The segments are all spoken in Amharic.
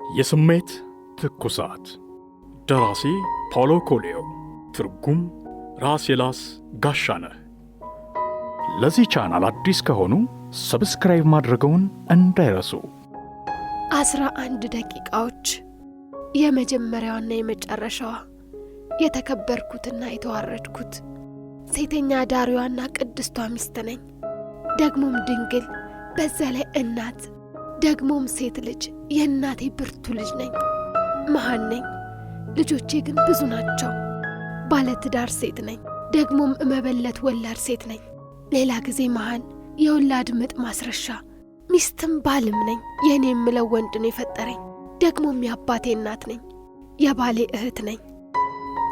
የስሜት ትኩሳት ደራሲ ፓውሎ ኮኤልዮ ትርጉም ራስየላስ ጋሻነህ። ለዚህ ቻናል አዲስ ከሆኑ ሰብስክራይብ ማድረገውን እንዳይረሱ። 11 ደቂቃዎች የመጀመሪያውና የመጨረሻዋ የተከበርኩትና የተዋረድኩት ሴተኛ ዳሪዋና ቅድስቷ ሚስት ነኝ። ደግሞም ድንግል፣ በዛ ላይ እናት፣ ደግሞም ሴት ልጅ፣ የእናቴ ብርቱ ልጅ ነኝ። መሃን ነኝ። ልጆቼ ግን ብዙ ናቸው። ባለትዳር ሴት ነኝ። ደግሞም እመበለት ወላድ ሴት ነኝ። ሌላ ጊዜ መሃን፣ የወላድ ምጥ ማስረሻ፣ ሚስትም ባልም ነኝ። የኔ የምለው ወንድ ነው የፈጠረኝ። ደግሞም የአባቴ እናት ነኝ። የባሌ እህት ነኝ።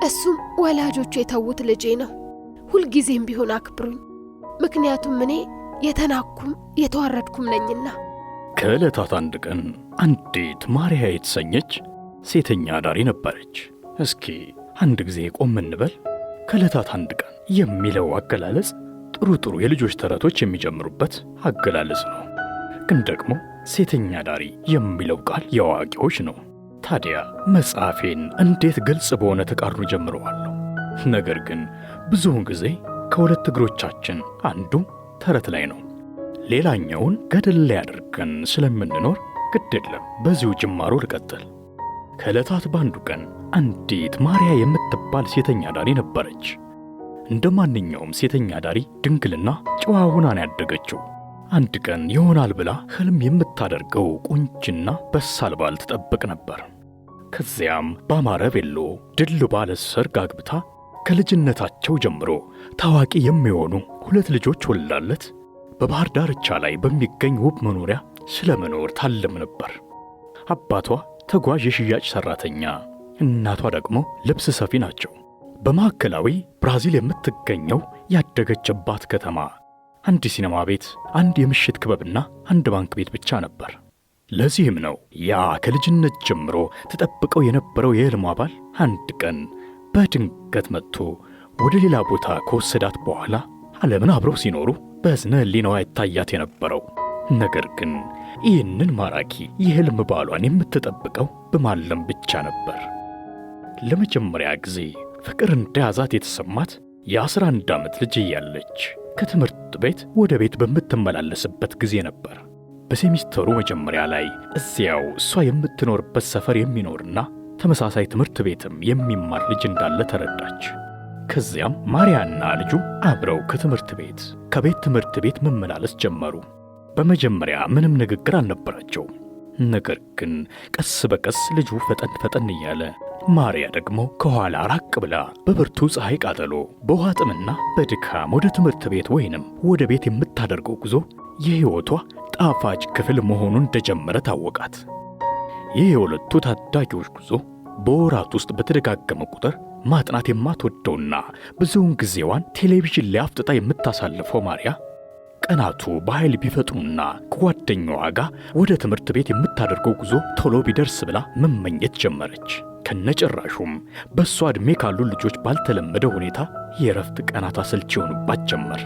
እሱም ወላጆቹ የተዉት ልጄ ነው። ሁልጊዜም ቢሆን አክብሩኝ፣ ምክንያቱም እኔ የተናኩም የተዋረድኩም ነኝና። ከዕለታት አንድ ቀን አንዲት ማርያ የተሰኘች ሴተኛ ዳሪ ነበረች። እስኪ አንድ ጊዜ ቆም እንበል። ከዕለታት አንድ ቀን የሚለው አገላለጽ ጥሩ የልጆች ተረቶች የሚጀምሩበት አገላለጽ ነው። ግን ደግሞ ሴተኛ ዳሪ የሚለው ቃል የአዋቂዎች ነው። ታዲያ መጽሐፌን እንዴት ግልጽ በሆነ ተቃርኖ ጀምረዋለሁ። ነገር ግን ብዙውን ጊዜ ከሁለት እግሮቻችን አንዱ ተረት ላይ ነው፣ ሌላኛውን ገደል ላይ አድርገን ስለምንኖር ግድ የለም በዚሁ ጅማሮ ልቀጥል። ከዕለታት በአንዱ ቀን አንዲት ማርያ የምትባል ሴተኛ ዳሪ ነበረች። እንደ ማንኛውም ሴተኛ ዳሪ ድንግልና ጨዋ ሆና ነው ያደገችው። አንድ ቀን ይሆናል ብላ ሕልም የምታደርገው ቁንጅና በሳል ባል ትጠብቅ ነበር። ከዚያም ባማረ ቬሎ ድል ባለ ሰርግ አግብታ ከልጅነታቸው ጀምሮ ታዋቂ የሚሆኑ 2 ልጆች ወልዳለት በባህር ዳርቻ ላይ በሚገኝ ውብ መኖሪያ ስለመኖር ታለም ነበር። አባቷ ተጓዥ የሽያጭ ሰራተኛ፣ እናቷ ደግሞ ልብስ ሰፊ ናቸው። በማዕከላዊ ብራዚል የምትገኘው ያደገችባት ከተማ አንድ ሲኔማ ቤት፣ አንድ የምሽት ክበብና አንድ ባንክ ቤት ብቻ ነበር። ለዚህም ነው ያ ከልጅነት ጀምሮ ተጠብቀው የነበረው የሕልሟ ባል አንድ ቀን በድንገት መጥቶ ወደ ሌላ ቦታ ከወሰዳት በኋላ ዓለምን አብረው ሲኖሩ በዝነ ሕሊናዋ ይታያት የነበረው። ነገር ግን ይህንን ማራኪ የሕልም ባሏን የምትጠብቀው በማለም ብቻ ነበር። ለመጀመሪያ ጊዜ ፍቅር እንደያዛት የተሰማት የ11 ዓመት ልጅ እያለች ከትምህርት ቤት ወደ ቤት በምትመላለስበት ጊዜ ነበር። በሴሚስተሩ መጀመሪያ ላይ እዚያው እሷ የምትኖርበት ሰፈር የሚኖርና ተመሳሳይ ትምህርት ቤትም የሚማር ልጅ እንዳለ ተረዳች። ከዚያም ማርያና ልጁ አብረው ከቤት ትምህርት ቤት መመላለስ ጀመሩ። በመጀመሪያ ምንም ንግግር አልነበራቸውም። ነገር ግን ቀስ በቀስ ልጁ ፈጠን እያለ፣ ማርያ ደግሞ ከኋላ ራቅ ብላ በብርቱ ፀሐይ ቃጠሎ፣ በውሃ ጥምና በድካም ወደ ትምህርት ቤት ወይንም ወደ ቤት የምታደርገው ጉዞ የሕይወቷ ጣፋጭ ክፍል መሆኑን እንደጀመረ ታወቃት። ይህ የሁለቱ ታዳጊዎች ጉዞ በወራት ውስጥ በተደጋገመ ቁጥር ማጥናት የማትወደውና ብዙውን ጊዜዋን ቴሌቪዥን ላይ አፍጥጣ የምታሳልፈው ማርያ ቀናቱ በኃይል ቢፈጥኑና ከጓደኛዋ ጋር ወደ ትምህርት ቤት የምታደርገው ጉዞ ቶሎ ቢደርስ ብላ መመኘት ጀመረች። ከነጭራሹም በእሷ ዕድሜ ካሉ ልጆች ባልተለመደ ሁኔታ የእረፍት ቀናት አሰልቺ ይሆኑባት ጀመር።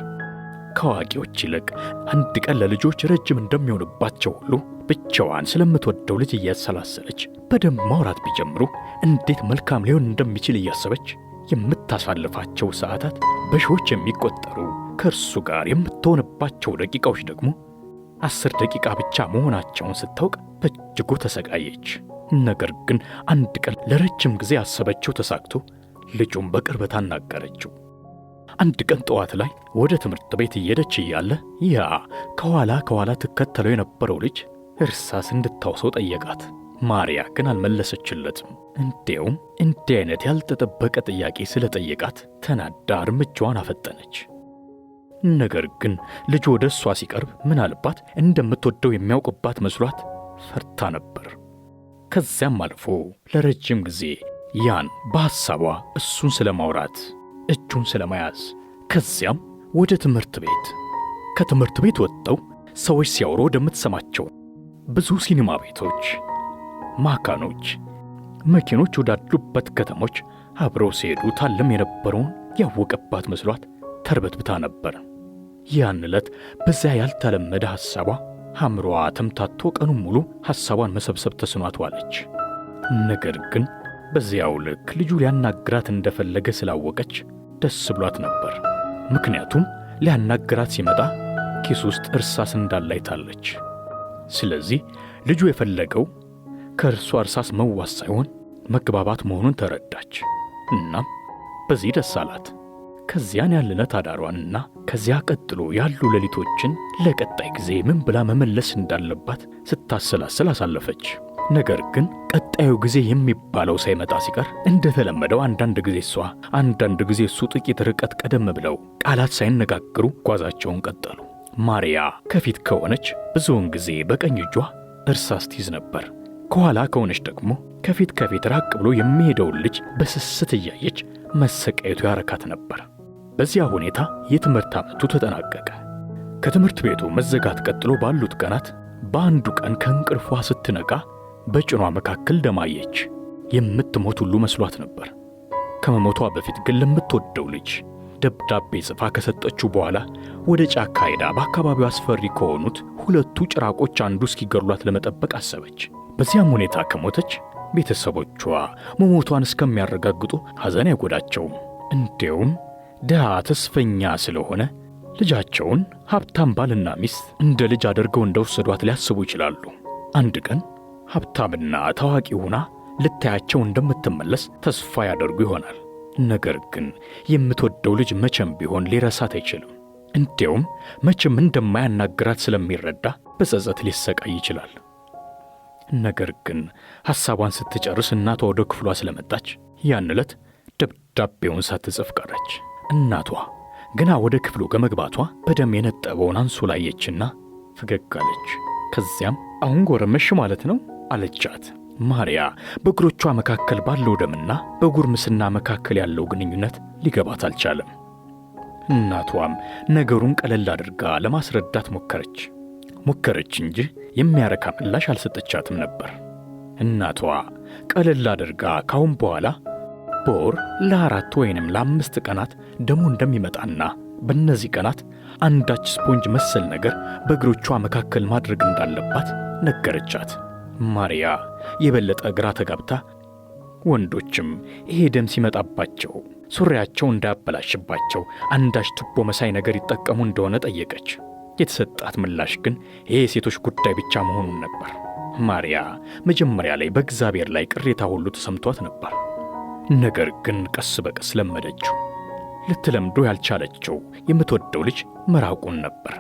ከአዋቂዎች ይልቅ አንድ ቀን ለልጆች ረጅም እንደሚሆንባቸው ሁሉ ብቻዋን ስለምትወደው ልጅ እያሰላሰለች በደንብ ማውራት ቢጀምሩ እንዴት መልካም ሊሆን እንደሚችል እያሰበች የምታሳልፋቸው ሰዓታት በሺዎች የሚቆጠሩ፣ ከእርሱ ጋር የምትሆንባቸው ደቂቃዎች ደግሞ 10 ደቂቃ ብቻ መሆናቸውን ስታውቅ በእጅጉ ተሰቃየች። ነገር ግን አንድ ቀን ለረጅም ጊዜ ያሰበችው ተሳክቶ ልጁን በቅርበት አናገረችው። አንድ ቀን ጠዋት ላይ ወደ ትምህርት ቤት እየሄደች እያለ ያ ከኋላ ትከተለው የነበረው ልጅ እርሳስ እንድታውሰው ጠየቃት። ማርያ ግን አልመለሰችለትም። እንዲያውም እንዲህ አይነት ያልተጠበቀ ጥያቄ ስለጠየቃት ተናዳ እርምጃዋን አፈጠነች። ነገር ግን ልጁ ወደ እሷ ሲቀርብ ምናልባት እንደምትወደው የሚያውቅባት መስሏት ፈርታ ነበር። ከዚያም አልፎ ለረጅም ጊዜ ያን በሐሳቧ እሱን ስለማውራት፣ እጁን ስለመያዝ፣ ከዚያም ወደ ትምህርት ቤት፣ ከትምህርት ቤት ወጥተው ሰዎች ሲያወሩ ወደምትሰማቸው ብዙ ሲኒማ ቤቶች፣ ማካኖች፣ መኪኖች ወዳሉበት ከተሞች አብረው ሲሄዱ ታለም የነበረውን ያወቀባት መስሏት ተርበትብታ ነበር። ያን ዕለት በዚያ ያልተለመደ ሐሳቧ አእምሮዋ ተምታቶ ቀኑን ሙሉ ሐሳቧን መሰብሰብ ተስኗት ዋለች። ነገር ግን በዚያው ልክ ልጁ ሊያናግራት እንደፈለገ ስላወቀች ደስ ብሏት ነበር። ምክንያቱም ሊያናግራት ሲመጣ ኪስ ውስጥ እርሳስ እንዳለ አይታለች። ስለዚህ ልጁ የፈለገው ከእርሷ እርሳስ መዋስ ሳይሆን መግባባት መሆኑን ተረዳች። እናም በዚህ ደስ አላት። ከዚያን ያለነት አዳሯንና ከዚያ ቀጥሎ ያሉ ሌሊቶችን ለቀጣይ ጊዜ ምን ብላ መመለስ እንዳለባት ስታሰላስል አሳለፈች። ነገር ግን ቀጣዩ ጊዜ የሚባለው ሳይመጣ ሲቀር እንደተለመደው አንዳንድ ጊዜ እሷ፣ አንዳንድ ጊዜ እሱ ጥቂት ርቀት ቀደም ብለው ቃላት ሳይነጋገሩ ጓዛቸውን ቀጠሉ። ማርያ ከፊት ከሆነች ብዙውን ጊዜ በቀኝ እጇ እርሳስ ትይዝ ነበር። ከኋላ ከሆነች ደግሞ ከፊት ራቅ ብሎ የሚሄደውን ልጅ በስስት እያየች መሰቃየቱ ያረካት ነበር። በዚያ ሁኔታ የትምህርት ዓመቱ ተጠናቀቀ። ከትምህርት ቤቱ መዘጋት ቀጥሎ ባሉት ቀናት በአንዱ ቀን ከእንቅልፏ ስትነቃ በጭኗ መካከል ደማየች። የምትሞት ሁሉ መስሏት ነበር። ከመሞቷ በፊት ግን ለምትወደው ልጅ ደብዳቤ ጽፋ ከሰጠችው በኋላ ወደ ጫካ ሄዳ በአካባቢው አስፈሪ ከሆኑት ሁለቱ ጭራቆች አንዱ እስኪገድሏት ለመጠበቅ አሰበች። በዚያም ሁኔታ ከሞተች ቤተሰቦቿ መሞቷን እስከሚያረጋግጡ ሐዘን አይጎዳቸውም። እንዲያውም ድሃ ተስፈኛ ስለሆነ ልጃቸውን ሀብታም ባልና ሚስት እንደ ልጅ አድርገው እንደወሰዷት ሊያስቡ ይችላሉ። አንድ ቀን ሀብታምና ታዋቂ ሆና ልታያቸው እንደምትመለስ ተስፋ ያደርጉ ይሆናል። ነገር ግን የምትወደው ልጅ መቼም ቢሆን ሊረሳት አይችልም። እንዲያውም መቼም እንደማያናግራት ስለሚረዳ በጸጸት ሊሰቃይ ይችላል። ነገር ግን ሐሳቧን ስትጨርስ እናቷ ወደ ክፍሏ ስለመጣች ያን ዕለት ደብዳቤውን ሳትጽፍ ቀረች። እናቷ ገና ወደ ክፍሉ ከመግባቷ በደም የነጠበውን አንሶላ አየችና ፈገግ አለች። ከዚያም አሁን ጎረመሽ ማለት ነው አለቻት። ማርያ በእግሮቿ መካከል ባለው ደምና በጉርምስና መካከል ያለው ግንኙነት ሊገባት አልቻለም። እናቷም ነገሩን ቀለል አድርጋ ለማስረዳት ሞከረች እንጂ የሚያረካ ምላሽ አልሰጠቻትም ነበር። እናቷ ቀለል አድርጋ ካሁን በኋላ በወር ለ4 ወይንም ለ5 ቀናት ደሙ እንደሚመጣና በእነዚህ ቀናት አንዳች ስፖንጅ መሰል ነገር በእግሮቿ መካከል ማድረግ እንዳለባት ነገረቻት። ማርያ የበለጠ ግራ ተጋብታ ወንዶችም ይሄ ደም ሲመጣባቸው ሱሪያቸው እንዳያበላሽባቸው አንዳች ቱቦ መሳይ ነገር ይጠቀሙ እንደሆነ ጠየቀች። የተሰጣት ምላሽ ግን ይሄ የሴቶች ጉዳይ ብቻ መሆኑን ነበር። ማርያ መጀመሪያ ላይ በእግዚአብሔር ላይ ቅሬታ ሁሉ ተሰምቷት ነበር። ነገር ግን ቀስ በቀስ ለመደችው። ልትለምዶ ያልቻለችው የምትወደው ልጅ መራቁን ነበር።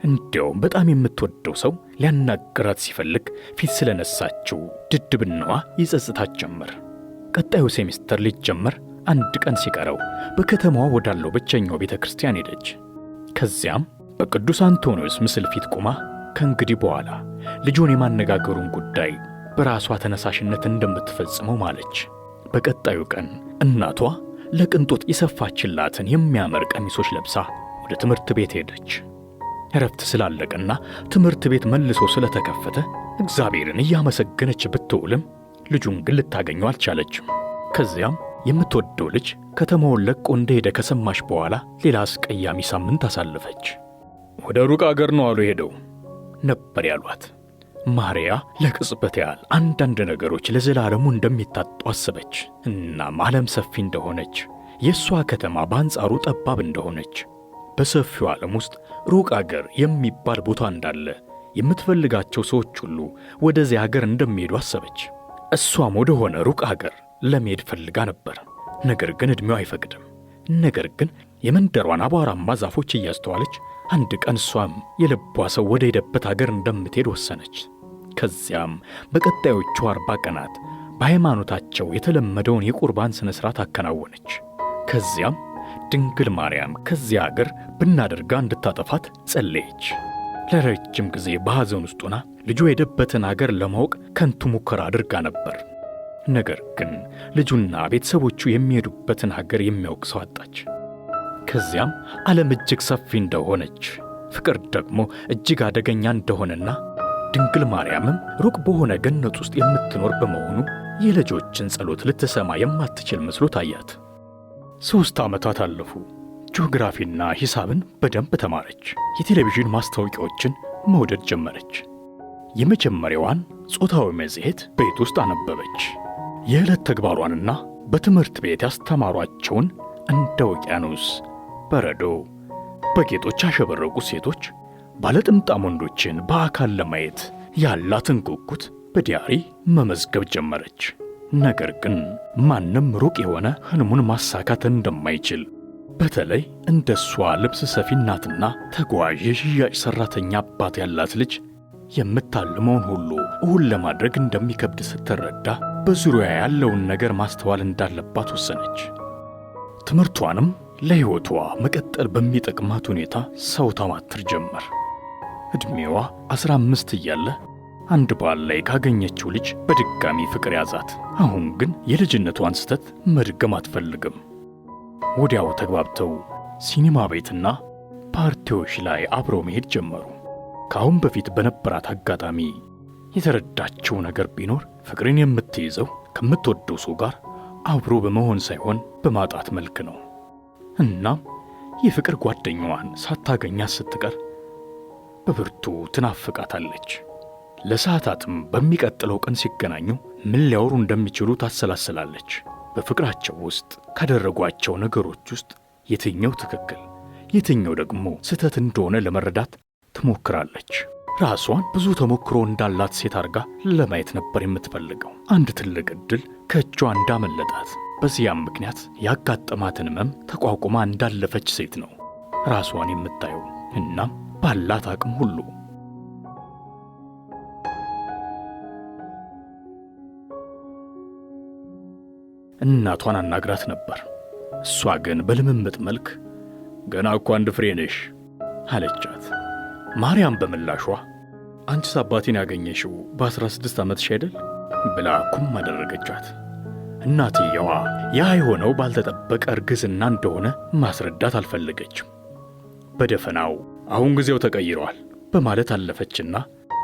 እንዲያውም በጣም የምትወደው ሰው ሊያናግራት ሲፈልግ ፊት ስለነሳችው ድድብናዋ ይጸጽታት ጀመር። ቀጣዩ ሴሚስተር ሊጀመር አንድ ቀን ሲቀረው በከተማዋ ወዳለው ብቸኛው ቤተ ክርስቲያን ሄደች። ከዚያም በቅዱስ አንቶኒዮስ ምስል ፊት ቆማ ከእንግዲህ በኋላ ልጁን የማነጋገሩን ጉዳይ በራሷ ተነሳሽነት እንደምትፈጽመው ማለች። በቀጣዩ ቀን እናቷ ለቅንጦት የሰፋችላትን የሚያምር ቀሚሶች ለብሳ ወደ ትምህርት ቤት ሄደች። እረፍት ስላለቀና ትምህርት ቤት መልሶ ስለተከፈተ እግዚአብሔርን እያመሰገነች ብትውልም ልጁን ግን ልታገኘው አልቻለችም። ከዚያም የምትወደው ልጅ ከተማውን ለቆ እንደሄደ ከሰማች በኋላ ሌላ አስቀያሚ ሳምንት አሳለፈች። ወደ ሩቅ አገር ነው አሉ ሄደው ነበር ያሏት። ማርያ ለቅጽበት ያህል አንዳንድ ነገሮች ለዘላለሙ እንደሚታጡ አሰበች። እናም ዓለም ሰፊ እንደሆነች፣ የእሷ ከተማ በአንጻሩ ጠባብ እንደሆነች፣ በሰፊው ዓለም ውስጥ ሩቅ አገር የሚባል ቦታ እንዳለ፣ የምትፈልጋቸው ሰዎች ሁሉ ወደዚያ አገር እንደሚሄዱ አሰበች። እሷም ወደ ሆነ ሩቅ አገር ለመሄድ ፈልጋ ነበር። ነገር ግን ዕድሜዋ አይፈቅድም። ነገር ግን የመንደሯን አቧራማ ዛፎች እያስተዋለች አንድ ቀን እሷም የልቧ ሰው ወደ ሄደበት አገር እንደምትሄድ ወሰነች። ከዚያም በቀጣዮቹ 40 ቀናት በሃይማኖታቸው የተለመደውን የቁርባን ሥነ ሥርዓት አከናወነች። ከዚያም ድንግል ማርያም ከዚያ አገር ብናደርጋ እንድታጠፋት ጸለየች። ለረጅም ጊዜ በሐዘን ውስጥ ሆና ልጁ የሄደበትን አገር ለማወቅ ከንቱ ሙከራ አድርጋ ነበር። ነገር ግን ልጁና ቤተሰቦቹ የሚሄዱበትን ሀገር የሚያውቅ ሰው አጣች። ከዚያም ዓለም እጅግ ሰፊ እንደሆነች፣ ፍቅር ደግሞ እጅግ አደገኛ እንደሆነና ድንግል ማርያምም ሩቅ በሆነ ገነት ውስጥ የምትኖር በመሆኑ የልጆችን ጸሎት ልትሰማ የማትችል መስሎ ታያት። 3 ዓመታት አለፉ። ጂኦግራፊና ሂሳብን በደንብ ተማረች። የቴሌቪዥን ማስታወቂያዎችን መውደድ ጀመረች። የመጀመሪያዋን ጾታዊ መጽሔት ቤት ውስጥ አነበበች። የዕለት ተግባሯንና በትምህርት ቤት ያስተማሯቸውን እንደ ውቅያኖስ፣ በረዶ፣ በጌጦች ያሸበረቁ ሴቶች፣ ባለጥምጣም ወንዶችን በአካል ለማየት ያላትን ጉጉት በዲያሪ መመዝገብ ጀመረች። ነገር ግን ማንም ሩቅ የሆነ ህልሙን ማሳካት እንደማይችል፣ በተለይ እንደሷ ልብስ ሰፊ እናትና ተጓዥ የሽያጭ ሠራተኛ አባት ያላት ልጅ የምታልመውን ሁሉ እውን ለማድረግ እንደሚከብድ ስትረዳ በዙሪያ ያለውን ነገር ማስተዋል እንዳለባት ወሰነች። ትምህርቷንም ለሕይወቷ መቀጠል በሚጠቅማት ሁኔታ ሰው ታማትር ጀመር። ዕድሜዋ 15 እያለ አንድ ባል ላይ ካገኘችው ልጅ በድጋሚ ፍቅር ያዛት። አሁን ግን የልጅነቷን ስህተት መድገም አትፈልግም። ወዲያው ተግባብተው ሲኒማ ቤትና ፓርቲዎች ላይ አብረው መሄድ ጀመሩ። ከአሁን በፊት በነበራት አጋጣሚ የተረዳችው ነገር ቢኖር ፍቅርን የምትይዘው ከምትወደው ሰው ጋር አብሮ በመሆን ሳይሆን በማጣት መልክ ነው። እናም የፍቅር ጓደኛዋን ሳታገኛት ስትቀር በብርቱ ትናፍቃታለች። ለሰዓታትም በሚቀጥለው ቀን ሲገናኙ ምን ሊያወሩ እንደሚችሉ ታሰላስላለች። በፍቅራቸው ውስጥ ካደረጓቸው ነገሮች ውስጥ የትኛው ትክክል የትኛው ደግሞ ስህተት እንደሆነ ለመረዳት ትሞክራለች። ራሷን ብዙ ተሞክሮ እንዳላት ሴት አድርጋ ለማየት ነበር የምትፈልገው። አንድ ትልቅ ዕድል ከእጇ እንዳመለጣት፣ በዚያም ምክንያት ያጋጠማትን ሕመም ተቋቁማ እንዳለፈች ሴት ነው ራሷን የምታየው። እናም ባላት አቅም ሁሉ እናቷን አናግራት ነበር። እሷ ግን በልምምጥ መልክ ገና እኮ አንድ ፍሬ ነሽ አለቻት። ማርያም በምላሿ አንቺስ አባቴን ያገኘሽው በ16 ዓመትሽ አይደል ብላ ኩም አደረገቻት። እናትየዋ ያ የሆነው ባልተጠበቀ እርግዝና እንደሆነ ማስረዳት አልፈለገችም። በደፈናው አሁን ጊዜው ተቀይሯል በማለት አለፈችና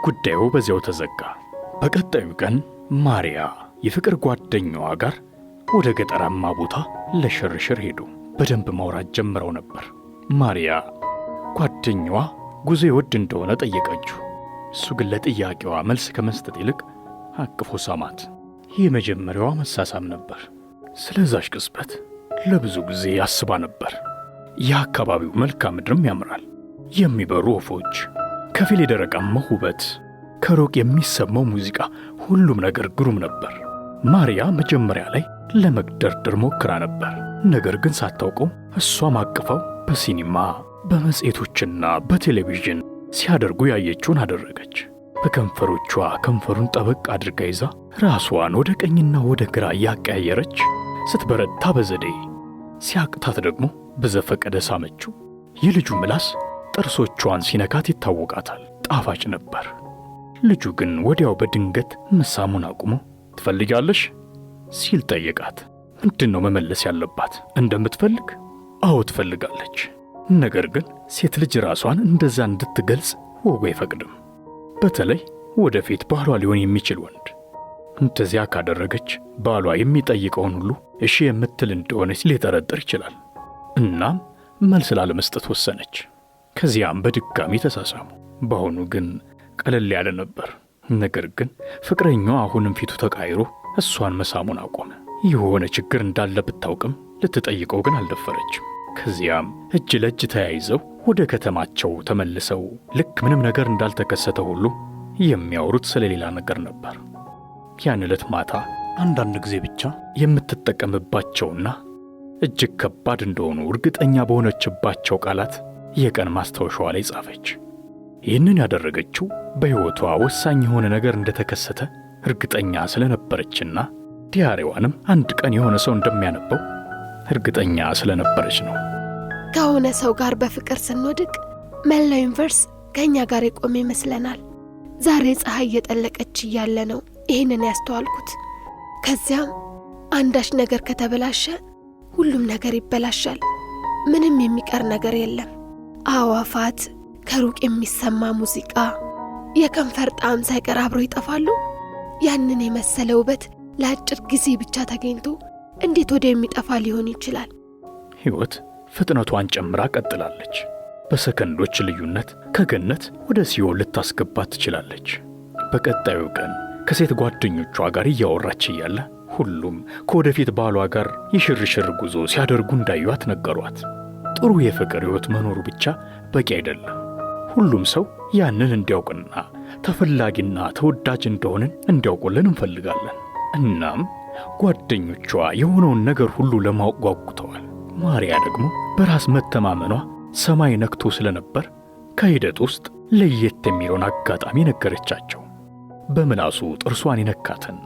ጉዳዩ በዚያው ተዘጋ። በቀጣዩ ቀን ማርያ የፍቅር ጓደኛዋ ጋር ወደ ገጠራማ ቦታ ለሽርሽር ሄዱ። በደንብ ማውራት ጀምረው ነበር። ማርያ ጓደኛዋ ጉዞ ይወድ እንደሆነ ጠየቀችው። እሱ ግን ለጥያቄዋ መልስ ከመስጠት ይልቅ አቅፎ ሳማት። ይህ መጀመሪያዋ መሳሳም ነበር። ስለዛሽ ቅጽበት ለብዙ ጊዜ ያስባ ነበር። የአካባቢው መልክዓ ምድርም ያምራል። የሚበሩ ወፎች፣ ከፊል የደረቃማው ውበት፣ ከሩቅ የሚሰማው ሙዚቃ፣ ሁሉም ነገር ግሩም ነበር። ማርያ መጀመሪያ ላይ ለመግደርደር ሞክራ ነበር። ነገር ግን ሳታውቀው እሷም አቅፋው በሲኒማ በመጽሔቶችና በቴሌቪዥን ሲያደርጉ ያየችውን አደረገች። በከንፈሮቿ ከንፈሩን ጠበቅ አድርጋ ይዛ ራሷን ወደ ቀኝና ወደ ግራ እያቀያየረች ስትበረታ በዘዴ ሲያቅታት ደግሞ በዘፈቀደ ሳመችው። የልጁ ምላስ ጥርሶቿን ሲነካት ይታወቃታል። ጣፋጭ ነበር። ልጁ ግን ወዲያው በድንገት መሳሙን አቁሞ ትፈልጋለሽ ሲል ጠየቃት። ምንድን ነው መመለስ ያለባት? እንደምትፈልግ? አዎ ትፈልጋለች። ነገር ግን ሴት ልጅ ራሷን እንደዛ እንድትገልጽ ወጉ አይፈቅድም። በተለይ ወደፊት ባሏ ሊሆን የሚችል ወንድ። እንደዚያ ካደረገች ባሏ የሚጠይቀውን ሁሉ እሺ የምትል እንደሆነች ሊጠረጥር ይችላል። እናም መልስ ላለመስጠት ወሰነች። ከዚያም በድጋሚ ተሳሳሙ። በአሁኑ ግን ቀለል ያለ ነበር። ነገር ግን ፍቅረኛዋ አሁንም ፊቱ ተቃይሮ እሷን መሳሙን አቆመ። የሆነ ችግር እንዳለ ብታውቅም ልትጠይቀው ግን አልደፈረችም። ከዚያም እጅ ለእጅ ተያይዘው ወደ ከተማቸው ተመልሰው ልክ ምንም ነገር እንዳልተከሰተ ሁሉ የሚያወሩት ስለሌላ ነገር ነበር። ያን ዕለት ማታ አንዳንድ ጊዜ ብቻ የምትጠቀምባቸውና እጅግ ከባድ እንደሆኑ እርግጠኛ በሆነችባቸው ቃላት የቀን ማስታወሻዋ ላይ ጻፈች። ይህንን ያደረገችው በሕይወቷ ወሳኝ የሆነ ነገር እንደተከሰተ እርግጠኛ ስለነበረችና ዲያሪዋንም አንድ ቀን የሆነ ሰው እንደሚያነበው እርግጠኛ ስለነበረች ነው። ከሆነ ሰው ጋር በፍቅር ስንወድቅ መላው ዩኒቨርስ ከኛ ጋር የቆመ ይመስለናል። ዛሬ ፀሐይ እየጠለቀች እያለ ነው ይህንን ያስተዋልኩት። ከዚያም አንዳች ነገር ከተበላሸ ሁሉም ነገር ይበላሻል። ምንም የሚቀር ነገር የለም። አዋፋት፣ ከሩቅ የሚሰማ ሙዚቃ፣ የከንፈር ጣዕም ሳይቀር አብሮ ይጠፋሉ። ያንን የመሰለ ውበት ለአጭር ጊዜ ብቻ ተገኝቶ እንዴት ወደ የሚጠፋ ሊሆን ይችላል? ሕይወት ፍጥነቷን ጨምራ ቀጥላለች። በሰከንዶች ልዩነት ከገነት ወደ ሲኦል ልታስገባት ትችላለች። በቀጣዩ ቀን ከሴት ጓደኞቿ ጋር እያወራች እያለ ሁሉም ከወደፊት ባሏ ጋር የሽርሽር ጉዞ ሲያደርጉ እንዳዩት ነገሯት። ጥሩ የፍቅር ሕይወት መኖሩ ብቻ በቂ አይደለም። ሁሉም ሰው ያንን እንዲያውቅና ተፈላጊና ተወዳጅ እንደሆንን እንዲያውቁልን እንፈልጋለን። እናም ጓደኞቿ የሆነውን ነገር ሁሉ ለማወቅ ጓጉተዋል። ማርያ ደግሞ በራስ መተማመኗ ሰማይ ነክቶ ስለነበር ከሂደት ውስጥ ለየት የሚለውን አጋጣሚ ነገረቻቸው። በምላሱ ጥርሷን የነካትን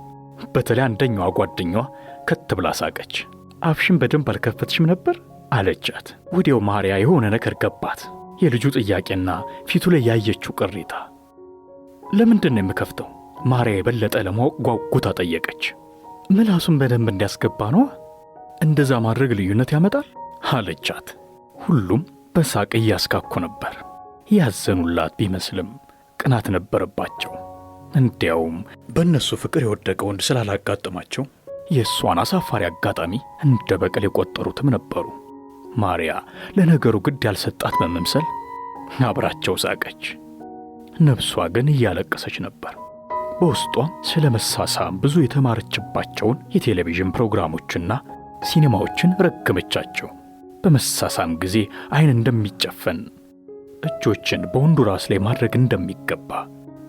በተለይ አንደኛዋ ጓደኛዋ ከት ብላ ሳቀች። አፍሽን በደንብ አልከፈትሽም ነበር አለቻት። ወዲያው ማርያ የሆነ ነገር ገባት። የልጁ ጥያቄና ፊቱ ላይ ያየችው ቅሬታ። ለምንድን ነው የምከፍተው? ማርያ የበለጠ ለማወቅ ጓጉታ ጠየቀች። ምላሱን በደንብ እንዲያስገባ ነው። እንደዛ ማድረግ ልዩነት ያመጣል አለቻት። ሁሉም በሳቅ እያስካኩ ነበር። ያዘኑላት ቢመስልም ቅናት ነበረባቸው። እንዲያውም በእነሱ ፍቅር የወደቀ ወንድ ስላላጋጠማቸው የእሷን አሳፋሪ አጋጣሚ እንደ በቀል የቆጠሩትም ነበሩ። ማርያ ለነገሩ ግድ ያልሰጣት በመምሰል አብራቸው ሳቀች። ነፍሷ ግን እያለቀሰች ነበር። በውስጧም ስለ መሳሳም ብዙ የተማረችባቸውን የቴሌቪዥን ፕሮግራሞችና ሲኔማዎችን ረገመቻቸው። በመሳሳም ጊዜ ዓይን እንደሚጨፈን፣ እጆችን በወንዱ ራስ ላይ ማድረግ እንደሚገባ፣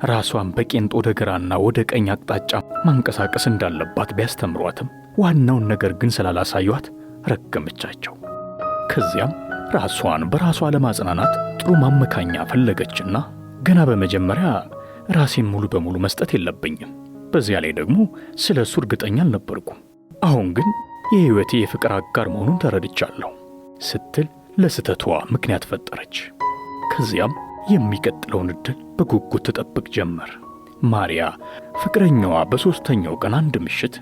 ራሷን በቄንጥ ወደ ግራና ወደ ቀኝ አቅጣጫ ማንቀሳቀስ እንዳለባት ቢያስተምሯትም ዋናውን ነገር ግን ስላላሳዩት ረገመቻቸው። ከዚያም ራሷን በራሷ ለማጽናናት ጥሩ ማመካኛ ፈለገችና ገና በመጀመሪያ ራሴን ሙሉ በሙሉ መስጠት የለብኝም፣ በዚያ ላይ ደግሞ ስለ እሱ እርግጠኛ አልነበርኩም፣ አሁን ግን የሕይወቴ የፍቅር አጋር መሆኑን ተረድቻለሁ ስትል ለስተቷ ምክንያት ፈጠረች። ከዚያም የሚቀጥለውን ዕድል በጉጉት ትጠብቅ ጀመር። ማርያ ፍቅረኛዋ በሦስተኛው ቀን አንድ ምሽት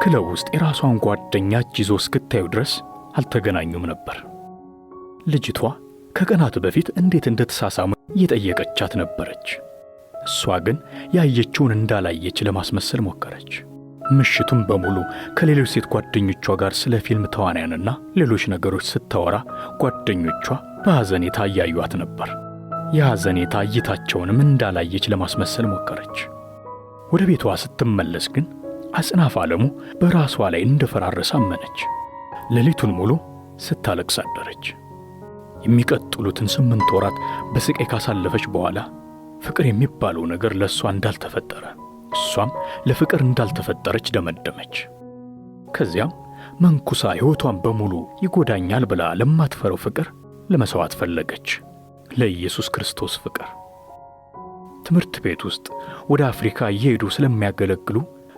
ክለብ ውስጥ የራሷን ጓደኛ እጅ ይዞ እስክታዩ ድረስ አልተገናኙም ነበር። ልጅቷ ከቀናት በፊት እንዴት እንደተሳሳሙ እየጠየቀቻት ነበረች። እሷ ግን ያየችውን እንዳላየች ለማስመሰል ሞከረች። ምሽቱን በሙሉ ከሌሎች ሴት ጓደኞቿ ጋር ስለ ፊልም ተዋናያንና ሌሎች ነገሮች ስታወራ ጓደኞቿ በሐዘኔታ እያዩአት ነበር። የሐዘኔታ እይታቸውንም እንዳላየች ለማስመሰል ሞከረች። ወደ ቤቷ ስትመለስ ግን አጽናፍ ዓለሙ በራሷ ላይ እንደፈራረሰ አመነች። ሌሊቱን ሙሉ ስታለቅስ አደረች። የሚቀጥሉትን 8 ወራት በስቃይ ካሳለፈች በኋላ ፍቅር የሚባለው ነገር ለእሷ እንዳልተፈጠረ፣ እሷም ለፍቅር እንዳልተፈጠረች ደመደመች። ከዚያም መንኩሳ ሕይወቷን በሙሉ ይጎዳኛል ብላ ለማትፈረው ፍቅር ለመሥዋዕት ፈለገች፣ ለኢየሱስ ክርስቶስ ፍቅር። ትምህርት ቤት ውስጥ ወደ አፍሪካ እየሄዱ ስለሚያገለግሉ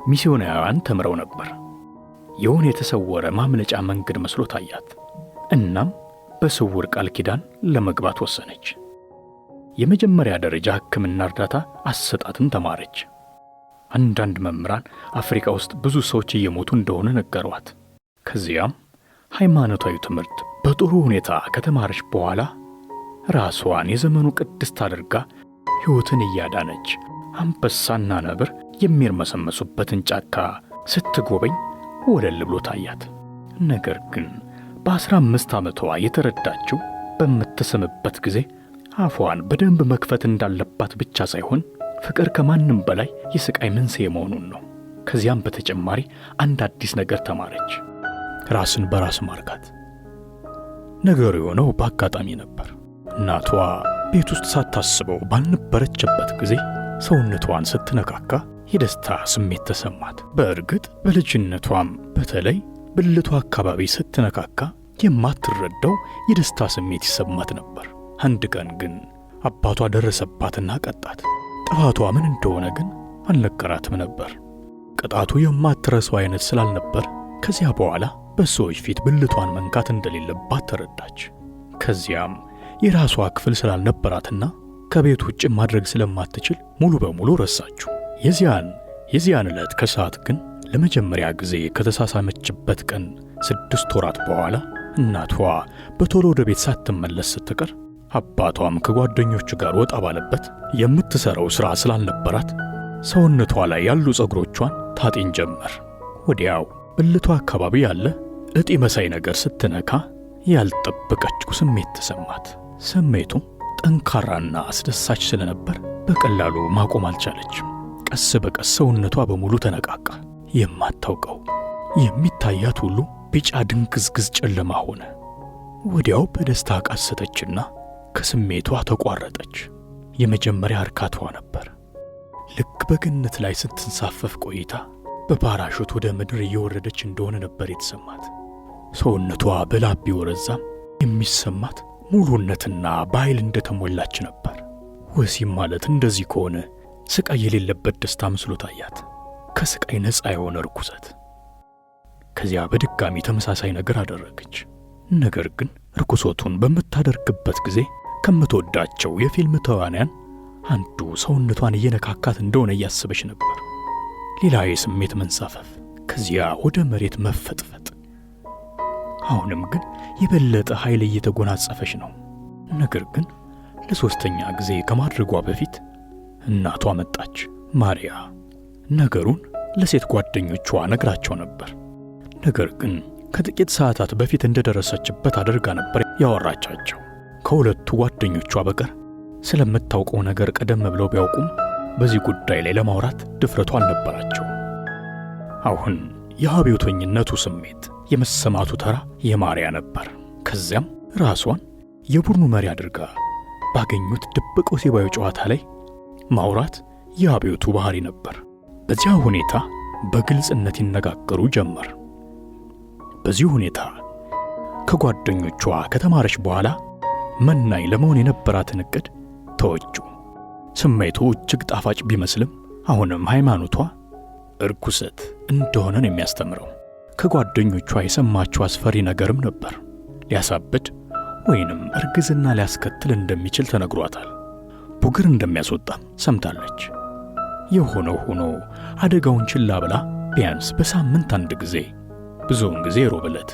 ሚስዮናውያን ተምረው ነበር። የሆነ የተሰወረ ማምለጫ መንገድ መስሎ ታያት። እናም በስውር ቃል ኪዳን ለመግባት ወሰነች። የመጀመሪያ ደረጃ ሕክምና እርዳታ አሰጣጥን ተማረች። አንዳንድ መምህራን አፍሪካ ውስጥ ብዙ ሰዎች እየሞቱ እንደሆነ ነገሯት። ከዚያም ሃይማኖታዊ ትምህርት በጥሩ ሁኔታ ከተማረች በኋላ ራሷን የዘመኑ ቅድስት አድርጋ ሕይወትን እያዳነች አንበሳና ነብር የሚርመሰመሱበትን ጫካ ስትጎበኝ ወለል ብሎ ታያት። ነገር ግን በ15 ዓመቷ የተረዳችው በምትስምበት ጊዜ አፏን በደንብ መክፈት እንዳለባት ብቻ ሳይሆን ፍቅር ከማንም በላይ የስቃይ መንስኤ መሆኑን ነው። ከዚያም በተጨማሪ አንድ አዲስ ነገር ተማረች፣ ራስን በራስ ማርካት። ነገሩ የሆነው በአጋጣሚ ነበር። እናቷ ቤት ውስጥ ሳታስበው ባልነበረችበት ጊዜ ሰውነቷን ስትነካካ የደስታ ስሜት ተሰማት። በእርግጥ በልጅነቷም በተለይ ብልቷ አካባቢ ስትነካካ የማትረዳው የደስታ ስሜት ይሰማት ነበር። አንድ ቀን ግን አባቷ ደረሰባትና ቀጣት። ጥፋቷ ምን እንደሆነ ግን አልነገራትም ነበር። ቅጣቱ የማትረሳው አይነት ስላልነበር ከዚያ በኋላ በሰዎች ፊት ብልቷን መንካት እንደሌለባት ተረዳች። ከዚያም የራሷ ክፍል ስላልነበራትና ከቤት ውጭ ማድረግ ስለማትችል ሙሉ በሙሉ ረሳችው። የዚያን ዕለት ከሰዓት ግን ለመጀመሪያ ጊዜ ከተሳሳመችበት ቀን 6 ወራት በኋላ እናቷ በቶሎ ወደ ቤት ሳትመለስ ስትቀር አባቷም ከጓደኞቹ ጋር ወጣ ባለበት የምትሰራው ሥራ ስላልነበራት ሰውነቷ ላይ ያሉ ፀጉሮቿን ታጤን ጀመር። ወዲያው ብልቷ አካባቢ ያለ እጢ መሳይ ነገር ስትነካ ያልጠበቀችው ስሜት ተሰማት። ስሜቱ ጠንካራና አስደሳች ስለነበር በቀላሉ ማቆም አልቻለችም። ቀስ በቀስ ሰውነቷ በሙሉ ተነቃቃ። የማታውቀው የሚታያት ሁሉ ቢጫ ድንግዝግዝ ጨለማ ሆነ። ወዲያው በደስታ ቃሰተችና ከስሜቷ ተቋረጠች። የመጀመሪያ እርካታዋ ነበር። ልክ በገነት ላይ ስትንሳፈፍ ቆይታ በፓራሹት ወደ ምድር እየወረደች እንደሆነ ነበር የተሰማት። ሰውነቷ በላብ ቢወረዛም የሚሰማት ሙሉነትና በኃይል እንደተሞላች ነበር። ወሲብ ማለት እንደዚህ ከሆነ ስቃይ የሌለበት ደስታ መስሎ ታያት። ከስቃይ ነፃ የሆነ ርኩሰት። ከዚያ በድጋሚ ተመሳሳይ ነገር አደረገች። ነገር ግን ርኩሰቱን በምታደርግበት ጊዜ ከምትወዳቸው የፊልም ተዋንያን አንዱ ሰውነቷን እየነካካት እንደሆነ እያሰበች ነበር። ሌላ የስሜት መንሳፈፍ፣ ከዚያ ወደ መሬት መፈጥፈጥ። አሁንም ግን የበለጠ ኃይል እየተጎናጸፈች ነው። ነገር ግን ለሶስተኛ ጊዜ ከማድረጓ በፊት እናቷ መጣች። ማርያ ነገሩን ለሴት ጓደኞቿ ነግራቸው ነበር። ነገር ግን ከጥቂት ሰዓታት በፊት እንደደረሰችበት አድርጋ ነበር ያወራቻቸው። ከሁለቱ ጓደኞቿ በቀር ስለምታውቀው ነገር ቀደም ብለው ቢያውቁም በዚህ ጉዳይ ላይ ለማውራት ድፍረቱ አልነበራቸው። አሁን የአብዮተኝነቱ ስሜት የመሰማቱ ተራ የማርያ ነበር። ከዚያም ራሷን የቡድኑ መሪ አድርጋ ባገኙት ድብቅ ወሲባዊ ጨዋታ ላይ ማውራት የአብዮቱ ባህሪ ነበር። በዚያ ሁኔታ በግልጽነት ይነጋገሩ ጀመር። በዚህ ሁኔታ ከጓደኞቿ ከተማረች በኋላ መናኝ ለመሆን የነበራትን ዕቅድ ተወችው። ስሜቱ እጅግ ጣፋጭ ቢመስልም አሁንም ሃይማኖቷ እርኩሰት እንደሆነ ነው የሚያስተምረው። ከጓደኞቿ የሰማችው አስፈሪ ነገርም ነበር። ሊያሳብድ ወይንም እርግዝና ሊያስከትል እንደሚችል ተነግሯታል። ቡግር እንደሚያስወጣም ሰምታለች። የሆነው ሆኖ አደጋውን ችላ ብላ ቢያንስ በሳምንት አንድ ጊዜ፣ ብዙውን ጊዜ ሮብ ዕለት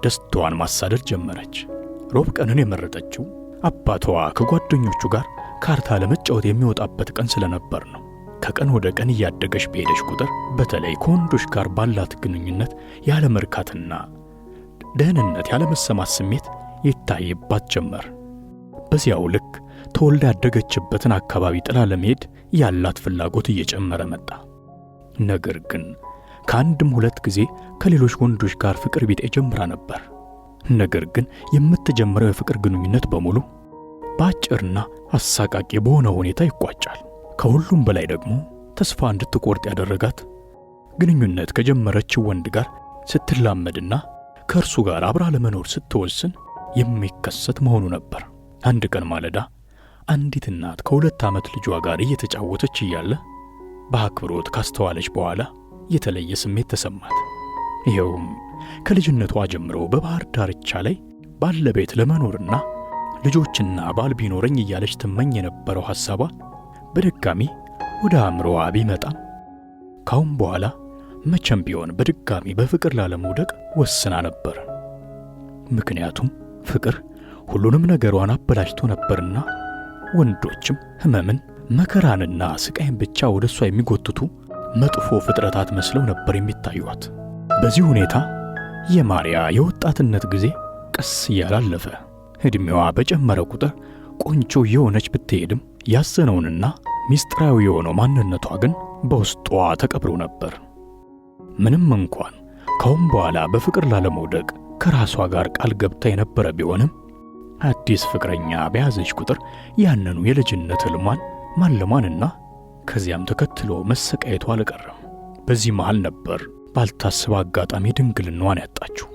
ደስታዋን ማሳደድ ጀመረች። ሮብ ቀንን የመረጠችው አባቷ ከጓደኞቹ ጋር ካርታ ለመጫወት የሚወጣበት ቀን ስለነበር ነው። ከቀን ወደ ቀን እያደገች በሄደች ቁጥር በተለይ ከወንዶች ጋር ባላት ግንኙነት ያለመርካትና ደህንነት ያለመሰማት ስሜት ይታይባት ጀመር። በዚያው ልክ ተወልዳ ያደገችበትን አካባቢ ጥላ ለመሄድ ያላት ፍላጎት እየጨመረ መጣ። ነገር ግን ከአንድም ሁለት ጊዜ ከሌሎች ወንዶች ጋር ፍቅር ቢጤ ጀምራ ነበር። ነገር ግን የምትጀምረው የፍቅር ግንኙነት በሙሉ በአጭርና አሳቃቂ በሆነ ሁኔታ ይቋጫል። ከሁሉም በላይ ደግሞ ተስፋ እንድትቆርጥ ያደረጋት ግንኙነት ከጀመረችው ወንድ ጋር ስትላመድና ከእርሱ ጋር አብራ ለመኖር ስትወስን የሚከሰት መሆኑ ነበር። አንድ ቀን ማለዳ አንዲት እናት ከ2 ዓመት ልጇ ጋር እየተጫወተች እያለ በአክብሮት ካስተዋለች በኋላ የተለየ ስሜት ተሰማት። ይኸውም ከልጅነቷ ጀምሮ በባህር ዳርቻ ላይ ባለ ቤት ለመኖርና ልጆችና ባል ቢኖረኝ እያለች ትመኝ የነበረው ሐሳቧ በድጋሚ ወደ አእምሮዋ ቢመጣም ካሁን በኋላ መቼም ቢሆን በድጋሚ በፍቅር ላለመውደቅ ወስና ነበር። ምክንያቱም ፍቅር ሁሉንም ነገሯን አበላሽቶ ነበርና ወንዶችም ሕመምን፣ መከራንና ስቃይን ብቻ ወደሷ የሚጎትቱ መጥፎ ፍጥረታት መስለው ነበር የሚታዩት። በዚህ ሁኔታ የማርያ የወጣትነት ጊዜ ቀስ እያላለፈ ዕድሜዋ በጨመረ ቁጥር ቆንጆ የሆነች ብትሄድም ያዘነውንና ሚስጥራዊ የሆነው ማንነቷ ግን በውስጧ ተቀብሮ ነበር። ምንም እንኳን ካሁን በኋላ በፍቅር ላለመውደቅ ከራሷ ጋር ቃል ገብታ የነበረ ቢሆንም አዲስ ፍቅረኛ በያዘች ቁጥር ያንኑ የልጅነት ሕልሟን ማለሟንና ከዚያም ተከትሎ መሰቃየቷ አልቀረም። በዚህ መሃል ነበር ባልታሰበ አጋጣሚ ድንግልናዋን ያጣችው።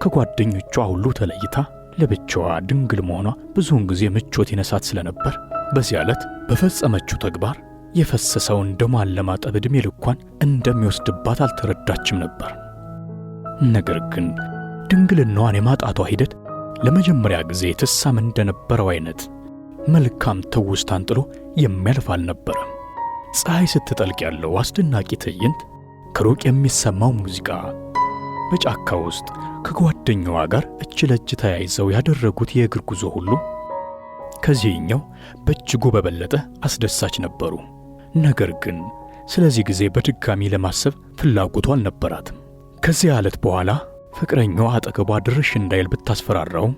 ከጓደኞቿ ሁሉ ተለይታ ለብቻዋ ድንግል መሆኗ ብዙውን ጊዜ ምቾት ይነሳት ስለነበር በዚያ ዕለት በፈጸመችው ተግባር የፈሰሰውን ደሟን ለማጠብ ዕድሜ ልኳን እንደሚወስድባት አልተረዳችም ነበር። ነገር ግን ድንግልናዋን የማጣቷ ሂደት ለመጀመሪያ ጊዜ ትሳም እንደነበረው አይነት መልካም ትውስታን ጥሎ የሚያልፍ አልነበረም። ፀሐይ ስትጠልቅ ያለው አስደናቂ ትዕይንት፣ ከሩቅ የሚሰማው ሙዚቃ፣ በጫካ ውስጥ ከጓደኛዋ ጋር እጅ ለእጅ ተያይዘው ያደረጉት የእግር ጉዞ ሁሉ ከዚህኛው በእጅጉ በበለጠ አስደሳች ነበሩ። ነገር ግን ስለዚህ ጊዜ በድጋሚ ለማሰብ ፍላጎቱ አልነበራትም። ከዚያ ዕለት በኋላ ፍቅረኛዋ አጠገቧ ድርሽ እንዳይል ብታስፈራራውም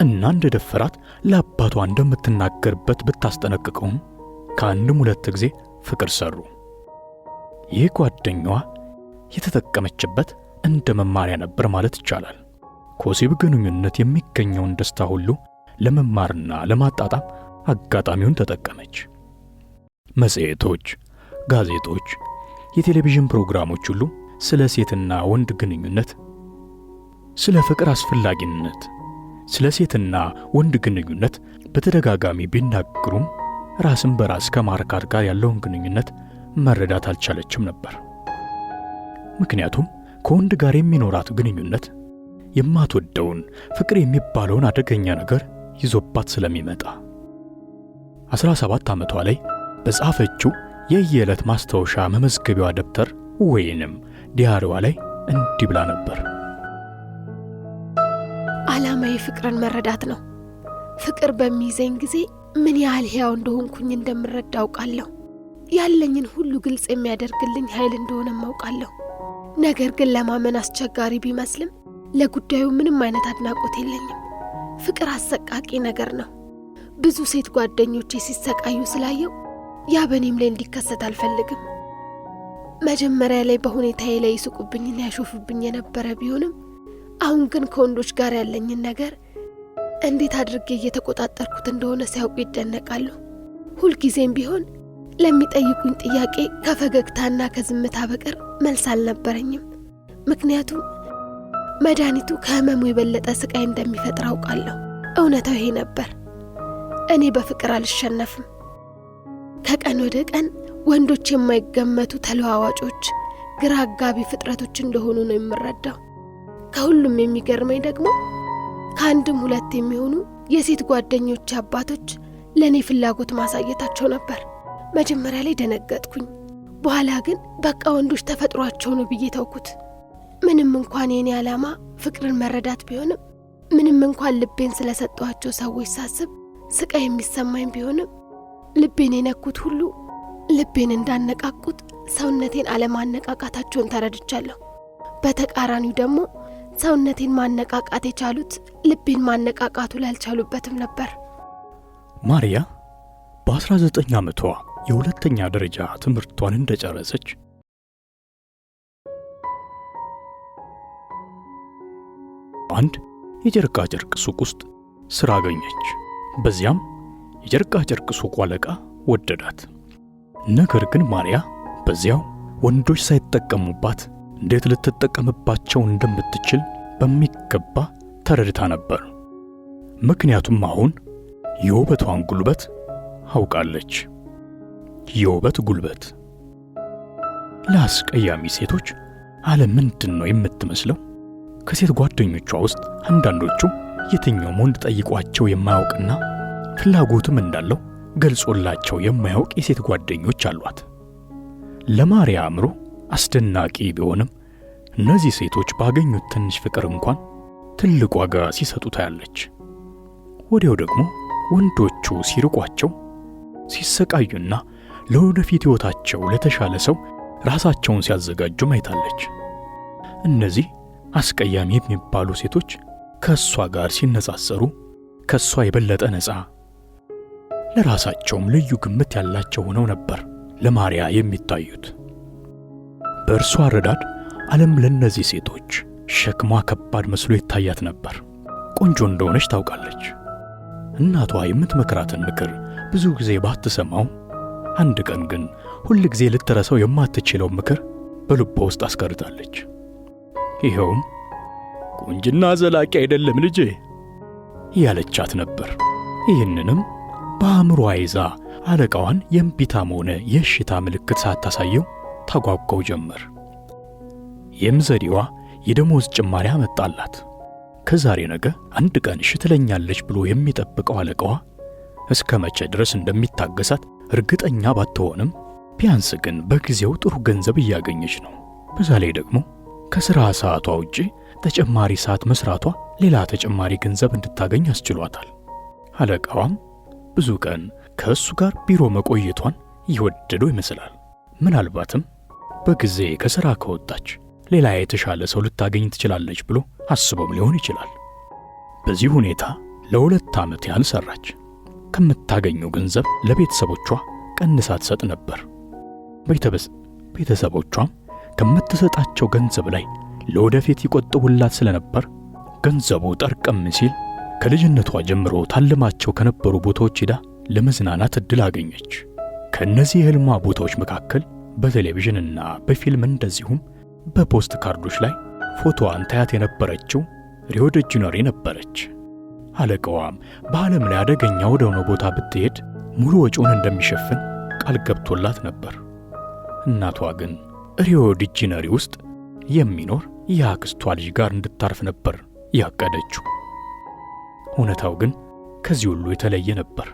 እና እንደደፈራት ለአባቷ እንደምትናገርበት ብታስጠነቅቀውም ከአንድም ሁለት ጊዜ ፍቅር ሰሩ። ይህ ጓደኛዋ የተጠቀመችበት እንደ መማሪያ ነበር ማለት ይቻላል። ከወሲብ ግንኙነት የሚገኘውን ደስታ ሁሉ ለመማርና ለማጣጣም አጋጣሚውን ተጠቀመች። መጽሔቶች፣ ጋዜጦች፣ የቴሌቪዥን ፕሮግራሞች ሁሉ ስለ ሴትና ወንድ ግንኙነት፣ ስለ ፍቅር አስፈላጊነት፣ ስለ ሴትና ወንድ ግንኙነት በተደጋጋሚ ቢናገሩም ራስን በራስ ከማርካት ጋር ያለውን ግንኙነት መረዳት አልቻለችም ነበር። ምክንያቱም ከወንድ ጋር የሚኖራት ግንኙነት የማትወደውን ፍቅር የሚባለውን አደገኛ ነገር ይዞባት ስለሚመጣ 17 ዓመቷ ላይ በጻፈችው የየዕለት ማስታወሻ መመዝገቢያዋ ደብተር ወይንም ዲያሪዋ ላይ እንዲህ ብላ ነበር። ዓላማዬ ፍቅርን መረዳት ነው። ፍቅር በሚይዘኝ ጊዜ ምን ያህል ሕያው እንደሆንኩኝ እንደምረዳ አውቃለሁ። ያለኝን ሁሉ ግልጽ የሚያደርግልኝ ኃይል እንደሆነ አውቃለሁ። ነገር ግን ለማመን አስቸጋሪ ቢመስልም ለጉዳዩ ምንም አይነት አድናቆት የለኝም። ፍቅር አሰቃቂ ነገር ነው። ብዙ ሴት ጓደኞቼ ሲሰቃዩ ስላየው ያ በእኔም ላይ እንዲከሰት አልፈልግም። መጀመሪያ ላይ በሁኔታዬ ላይ ይስቁብኝና ያሾፉብኝ የነበረ ቢሆንም አሁን ግን ከወንዶች ጋር ያለኝን ነገር እንዴት አድርጌ እየተቆጣጠርኩት እንደሆነ ሲያውቁ ይደነቃሉ። ሁልጊዜም ቢሆን ለሚጠይቁኝ ጥያቄ ከፈገግታና ከዝምታ በቀር መልስ አልነበረኝም። ምክንያቱም መድኃኒቱ ከህመሙ የበለጠ ስቃይ እንደሚፈጥር አውቃለሁ። እውነታው ይሄ ነበር። እኔ በፍቅር አልሸነፍም። ከቀን ወደ ቀን ወንዶች የማይገመቱ ተለዋዋጮች፣ ግራ አጋቢ ፍጥረቶች እንደሆኑ ነው የምረዳው። ከሁሉም የሚገርመኝ ደግሞ ከአንድም ሁለት የሚሆኑ የሴት ጓደኞች አባቶች ለእኔ ፍላጎት ማሳየታቸው ነበር። መጀመሪያ ላይ ደነገጥኩኝ። በኋላ ግን በቃ ወንዶች ተፈጥሯቸው ነው ብዬ ተውኩት። ምንም እንኳን የኔ ዓላማ ፍቅርን መረዳት ቢሆንም፣ ምንም እንኳን ልቤን ስለሰጧቸው ሰዎች ሳስብ ስቃይ የሚሰማኝ ቢሆንም፣ ልቤን የነኩት ሁሉ ልቤን እንዳነቃቁት ሰውነቴን አለማነቃቃታቸውን ተረድቻለሁ። በተቃራኒው ደግሞ ሰውነቴን ማነቃቃት የቻሉት ልቤን ማነቃቃቱ ላልቻሉበትም ነበር። ማሪያ በ19 ዓመቷ የሁለተኛ ደረጃ ትምህርቷን እንደጨረሰች አንድ የጨርቃ ጨርቅ ሱቅ ውስጥ ሥራ አገኘች። በዚያም የጨርቃ ጨርቅ ሱቁ አለቃ ወደዳት። ነገር ግን ማሪያ በዚያው ወንዶች ሳይጠቀሙባት እንዴት ልትጠቀምባቸው እንደምትችል በሚገባ ተረድታ ነበር። ምክንያቱም አሁን የውበቷን ጉልበት አውቃለች። የውበት ጉልበት ለአስቀያሚ ሴቶች ዓለም ምንድን ነው የምትመስለው? ከሴት ጓደኞቿ ውስጥ አንዳንዶቹ የትኛውም ወንድ ጠይቋቸው የማያውቅና ፍላጎትም እንዳለው ገልጾላቸው የማያውቅ የሴት ጓደኞች አሏት። ለማሪያ አእምሮ አስደናቂ ቢሆንም እነዚህ ሴቶች ባገኙት ትንሽ ፍቅር እንኳን ትልቅ ዋጋ ሲሰጡ ታያለች። ወዲያው ደግሞ ወንዶቹ ሲርቋቸው፣ ሲሰቃዩና ለወደፊት ሕይወታቸው ለተሻለ ሰው ራሳቸውን ሲያዘጋጁ ማይታለች። እነዚህ አስቀያሚ የሚባሉ ሴቶች ከእሷ ጋር ሲነጻጸሩ ከእሷ የበለጠ ነፃ፣ ለራሳቸውም ልዩ ግምት ያላቸው ሆነው ነበር ለማሪያ የሚታዩት። በእርሷ አረዳድ ዓለም ለእነዚህ ሴቶች ሸክሟ ከባድ መስሎ ይታያት ነበር። ቆንጆ እንደሆነች ታውቃለች። እናቷ የምትመክራትን ምክር ብዙ ጊዜ ባትሰማው፣ አንድ ቀን ግን ሁል ጊዜ ልትረሳው የማትችለው ምክር በልቧ ውስጥ አስቀርታለች። ይኸውም ቁንጅና ዘላቂ አይደለም ልጄ ያለቻት ነበር። ይህንንም በአእምሮዋ ይዛ አለቃዋን የእምቢታም ሆነ የእሽታ ምልክት ሳታሳየው ታጓጓው ጀመር። ይህም ዘዴዋ የደሞዝ ጭማሪ አመጣላት። ከዛሬ ነገ አንድ ቀን እሺ ትለኛለች ብሎ የሚጠብቀው አለቃዋ እስከ መቼ ድረስ እንደሚታገሳት እርግጠኛ ባትሆንም ቢያንስ ግን በጊዜው ጥሩ ገንዘብ እያገኘች ነው። በዛ ላይ ደግሞ ከሥራ ሰዓቷ ውጪ ተጨማሪ ሰዓት መስራቷ ሌላ ተጨማሪ ገንዘብ እንድታገኝ አስችሏታል። አለቃዋም ብዙ ቀን ከእሱ ጋር ቢሮ መቆየቷን ይወደደው ይመስላል። ምናልባትም በጊዜ ከሥራ ከወጣች ሌላ የተሻለ ሰው ልታገኝ ትችላለች ብሎ አስቦም ሊሆን ይችላል። በዚህ ሁኔታ ለ2 ዓመት ያህል ሰራች። ከምታገኘው ገንዘብ ለቤተሰቦቿ ቀንሳ ትሰጥ ነበር። ቤተሰቦቿም ከምትሰጣቸው ገንዘብ ላይ ለወደፊት ይቆጥቡላት ስለነበር ገንዘቡ ጠርቀም ሲል ከልጅነቷ ጀምሮ ታልማቸው ከነበሩ ቦታዎች ሄዳ ለመዝናናት እድል አገኘች። ከነዚህ የህልሟ ቦታዎች መካከል በቴሌቪዥንና በፊልም እንደዚሁም በፖስት ካርዶች ላይ ፎቶዋን ታያት የነበረችው ሪዮ ደ ጃኔሮ ነበረች። አለቃዋም በዓለም ላይ አደገኛ ወደሆነ ቦታ ብትሄድ ሙሉ ወጪውን እንደሚሸፍን ቃል ገብቶላት ነበር። እናቷ ግን ሪዮ ደ ጃኔሮ ውስጥ የሚኖር የአክስቷ ልጅ ጋር እንድታርፍ ነበር ያቀደችው። እውነታው ግን ከዚህ ሁሉ የተለየ ነበር።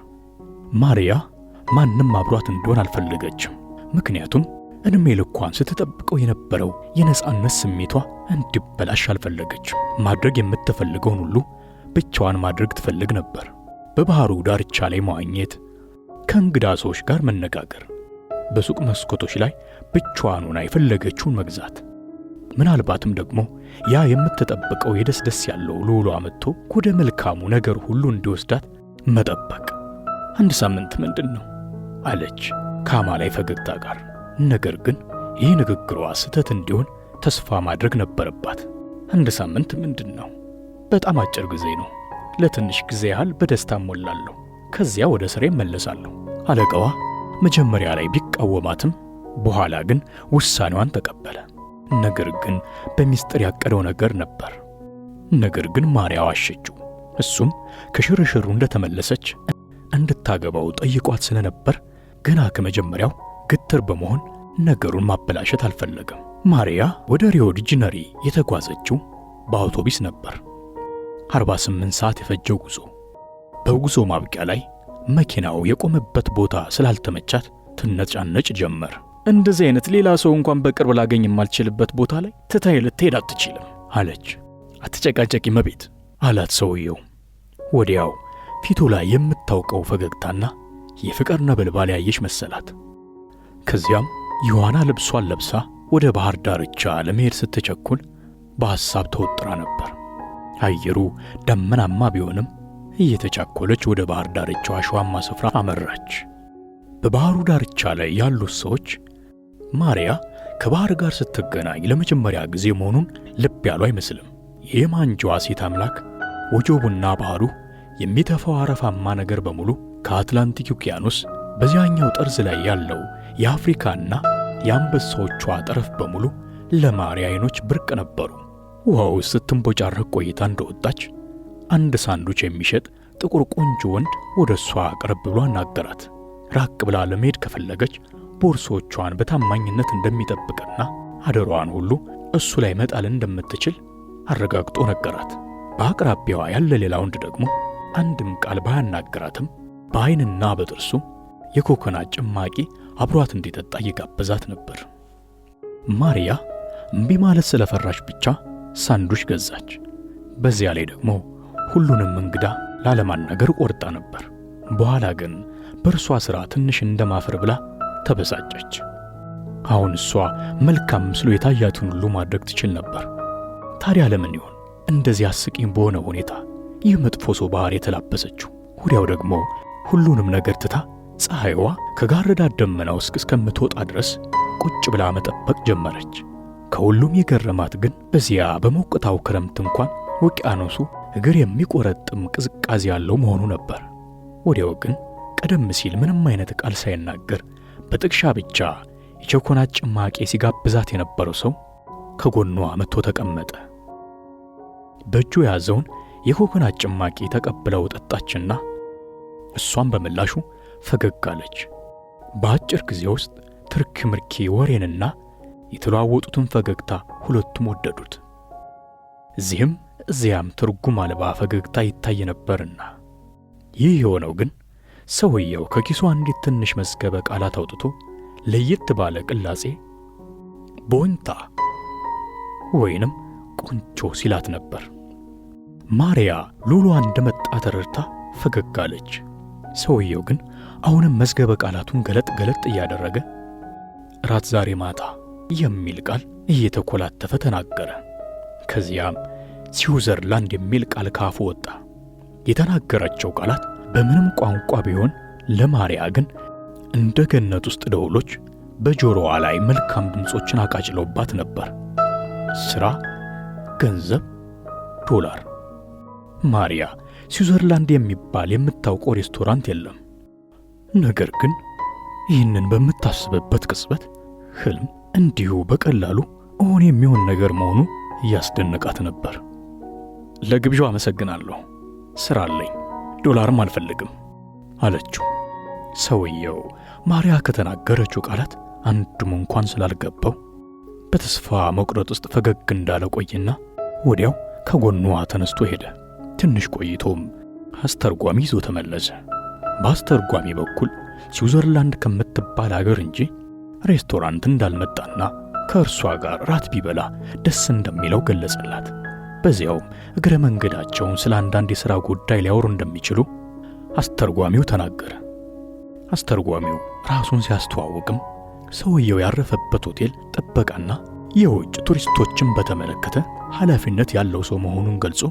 ማሪያ ማንም አብሯት እንደሆነ አልፈለገችም። ምክንያቱም እድሜ ልኳን ስትጠብቀው የነበረው የነጻነት ስሜቷ እንዲበላሽ አልፈለገችም። ማድረግ የምትፈልገውን ሁሉ ብቻዋን ማድረግ ትፈልግ ነበር። በባህሩ ዳርቻ ላይ መዋኘት፣ ከእንግዳ ሰዎች ጋር መነጋገር፣ በሱቅ መስኮቶች ላይ ብቻዋን ሆና የፈለገችውን መግዛት፣ ምናልባትም ደግሞ ያ የምትጠብቀው የደስ ያለው ልውሏ መጥቶ ወደ መልካሙ ነገር ሁሉ እንዲወስዳት መጠበቅ። 1 ሳምንት ምንድን ነው አለች ከአማላይ ፈገግታ ጋር። ነገር ግን ይህ ንግግሯ ስህተት እንዲሆን ተስፋ ማድረግ ነበረባት። 1 ሳምንት ምንድን ነው? በጣም አጭር ጊዜ ነው። ለትንሽ ጊዜ ያህል በደስታ ሞላለሁ፣ ከዚያ ወደ ስራ እመለሳለሁ። አለቃዋ መጀመሪያ ላይ ቢቃወማትም በኋላ ግን ውሳኔዋን ተቀበለ። ነገር ግን በሚስጥር ያቀደው ነገር ነበር። ነገር ግን ማሪያ ዋሸችው። እሱም ከሽርሽሩ እንደተመለሰች እንድታገባው ጠይቋት ስለነበር ገና ከመጀመሪያው ግትር በመሆን ነገሩን ማበላሸት አልፈለገም። ማሪያ ወደ ሪዮ ደ ጃኔሮ የተጓዘችው በአውቶቡስ ነበር። 48 ሰዓት የፈጀው ጉዞ። በጉዞ ማብቂያ ላይ መኪናው የቆመበት ቦታ ስላልተመቻት ትነጫነጭ ጀመር። እንደዚህ አይነት ሌላ ሰው እንኳን በቅርብ ላገኝ የማልችልበት ቦታ ላይ ትታይ ልትሄድ አትችልም አለች። አትጨቃጨቂ መቤት አላት ሰውየው። ወዲያው ፊቱ ላይ የምታውቀው ፈገግታና የፍቅር ነበልባል ያየች መሰላት። ከዚያም የዋና ልብሷን ለብሳ ወደ ባህር ዳርቻ ለመሄድ ስትቸኩል በሐሳብ ተወጥራ ነበር። አየሩ ደመናማ ቢሆንም እየተቻኮለች ወደ ባህር ዳርቻው አሸዋማ ስፍራ አመራች። በባህሩ ዳርቻ ላይ ያሉት ሰዎች ማሪያ ከባህር ጋር ስትገናኝ ለመጀመሪያ ጊዜ መሆኑን ልብ ያሉ አይመስልም። የማንጃዋ ሴት አምላክ ወጀቡና ባህሩ የሚተፋው አረፋማ ነገር በሙሉ ከአትላንቲክ ውቅያኖስ በዚያኛው ጠርዝ ላይ ያለው የአፍሪካና የአንበሳዎቿ ጠረፍ በሙሉ ለማሪያ አይኖች ብርቅ ነበሩ። ውሃው ስትንቦጫረቅ ቆይታ እንደወጣች አንድ ሳንዱች የሚሸጥ ጥቁር ቆንጆ ወንድ ወደ እሷ ቀረብ ብሎ አናገራት። ራቅ ብላ ለመሄድ ከፈለገች ቦርሶቿን በታማኝነት እንደሚጠብቅና አደሯን ሁሉ እሱ ላይ መጣል እንደምትችል አረጋግጦ ነገራት። በአቅራቢያዋ ያለ ሌላ ወንድ ደግሞ አንድም ቃል ባያናገራትም በአይንና በጥርሱ የኮኮናት ጭማቂ አብሯት እንዲጠጣ እየጋበዛት ነበር። ማሪያ እምቢ ማለት ስለፈራች ብቻ ሳንዱች ገዛች። በዚያ ላይ ደግሞ ሁሉንም እንግዳ ላለማናገር ቆርጣ ነበር። በኋላ ግን በእርሷ ሥራ ትንሽ እንደማፈር ብላ ተበሳጨች። አሁን እሷ መልካም ምስሎ የታያትን ሁሉ ማድረግ ትችል ነበር። ታዲያ ለምን ይሆን እንደዚህ አስቂኝ በሆነ ሁኔታ ይህ መጥፎ ሰው ባህር የተላበሰችው? ወዲያው ደግሞ ሁሉንም ነገር ትታ ፀሐይዋ ከጋረዳት ደመና ውስጥ እስከምትወጣ ድረስ ቁጭ ብላ መጠበቅ ጀመረች። ከሁሉም የገረማት ግን በዚያ በሞቅታው ክረምት እንኳን ውቅያኖሱ እግር የሚቆረጥም ቅዝቃዜ ያለው መሆኑ ነበር። ወዲያው ግን ቀደም ሲል ምንም አይነት ቃል ሳይናገር በጥቅሻ ብቻ የኮኮናት ጭማቂ ሲጋብዛት የነበረው ሰው ከጎኗ መጥቶ ተቀመጠ። በእጁ የያዘውን የኮኮናት ጭማቂ ተቀብለው ጠጣችና እሷም በምላሹ ፈገግ አለች። በአጭር ጊዜ ውስጥ ትርክ ምርኪ ወሬንና የተለዋወጡትን ፈገግታ ሁለቱም ወደዱት። እዚህም እዚያም ትርጉም አልባ ፈገግታ ይታይ ነበርና ይህ የሆነው ግን ሰውየው ከኪሱ አንዲት ትንሽ መዝገበ ቃላት አውጥቶ ለየት ባለ ቅላጼ ቦንታ ወይንም ቆንጆ ሲላት ነበር። ማሪያ ሉሏ እንደመጣ ተረድታ ፈገግ አለች። ሰውየው ግን አሁንም መዝገበ ቃላቱን ገለጥ እያደረገ ራት ዛሬ ማታ የሚል ቃል እየተኮላተፈ ተናገረ። ከዚያም ስዊዘርላንድ የሚል ቃል ካፉ ወጣ። የተናገራቸው ቃላት በምንም ቋንቋ ቢሆን ለማርያ ግን እንደ ገነት ውስጥ ደወሎች በጆሮዋ ላይ መልካም ድምጾችን አቃጭለውባት ነበር። ሥራ፣ ገንዘብ፣ ዶላር። ማርያ ስዊዘርላንድ የሚባል የምታውቀው ሬስቶራንት የለም። ነገር ግን ይህንን በምታስብበት ቅጽበት ህልም እንዲሁ በቀላሉ እውን የሚሆን ነገር መሆኑ እያስደነቃት ነበር። ለግብዣው አመሰግናለሁ፣ ሥራ አለኝ፣ ዶላርም አልፈልግም አለችው። ሰውየው ማርያ ከተናገረችው ቃላት አንድም እንኳን ስላልገባው በተስፋ መቁረጥ ውስጥ ፈገግ እንዳለ ቆይና ወዲያው ከጎኗ ተነስቶ ሄደ። ትንሽ ቆይቶም አስተርጓሚ ይዞ ተመለሰ። በአስተርጓሚ በኩል ስዊዘርላንድ ከምትባል አገር እንጂ ሬስቶራንት እንዳልመጣና ከእርሷ ጋር ራት ቢበላ ደስ እንደሚለው ገለጸላት። በዚያውም እግረ መንገዳቸውን ስለ አንዳንድ የሥራ ጉዳይ ሊያወሩ እንደሚችሉ አስተርጓሚው ተናገረ። አስተርጓሚው ራሱን ሲያስተዋውቅም ሰውየው ያረፈበት ሆቴል ጥበቃና የውጭ ቱሪስቶችን በተመለከተ ኃላፊነት ያለው ሰው መሆኑን ገልጾ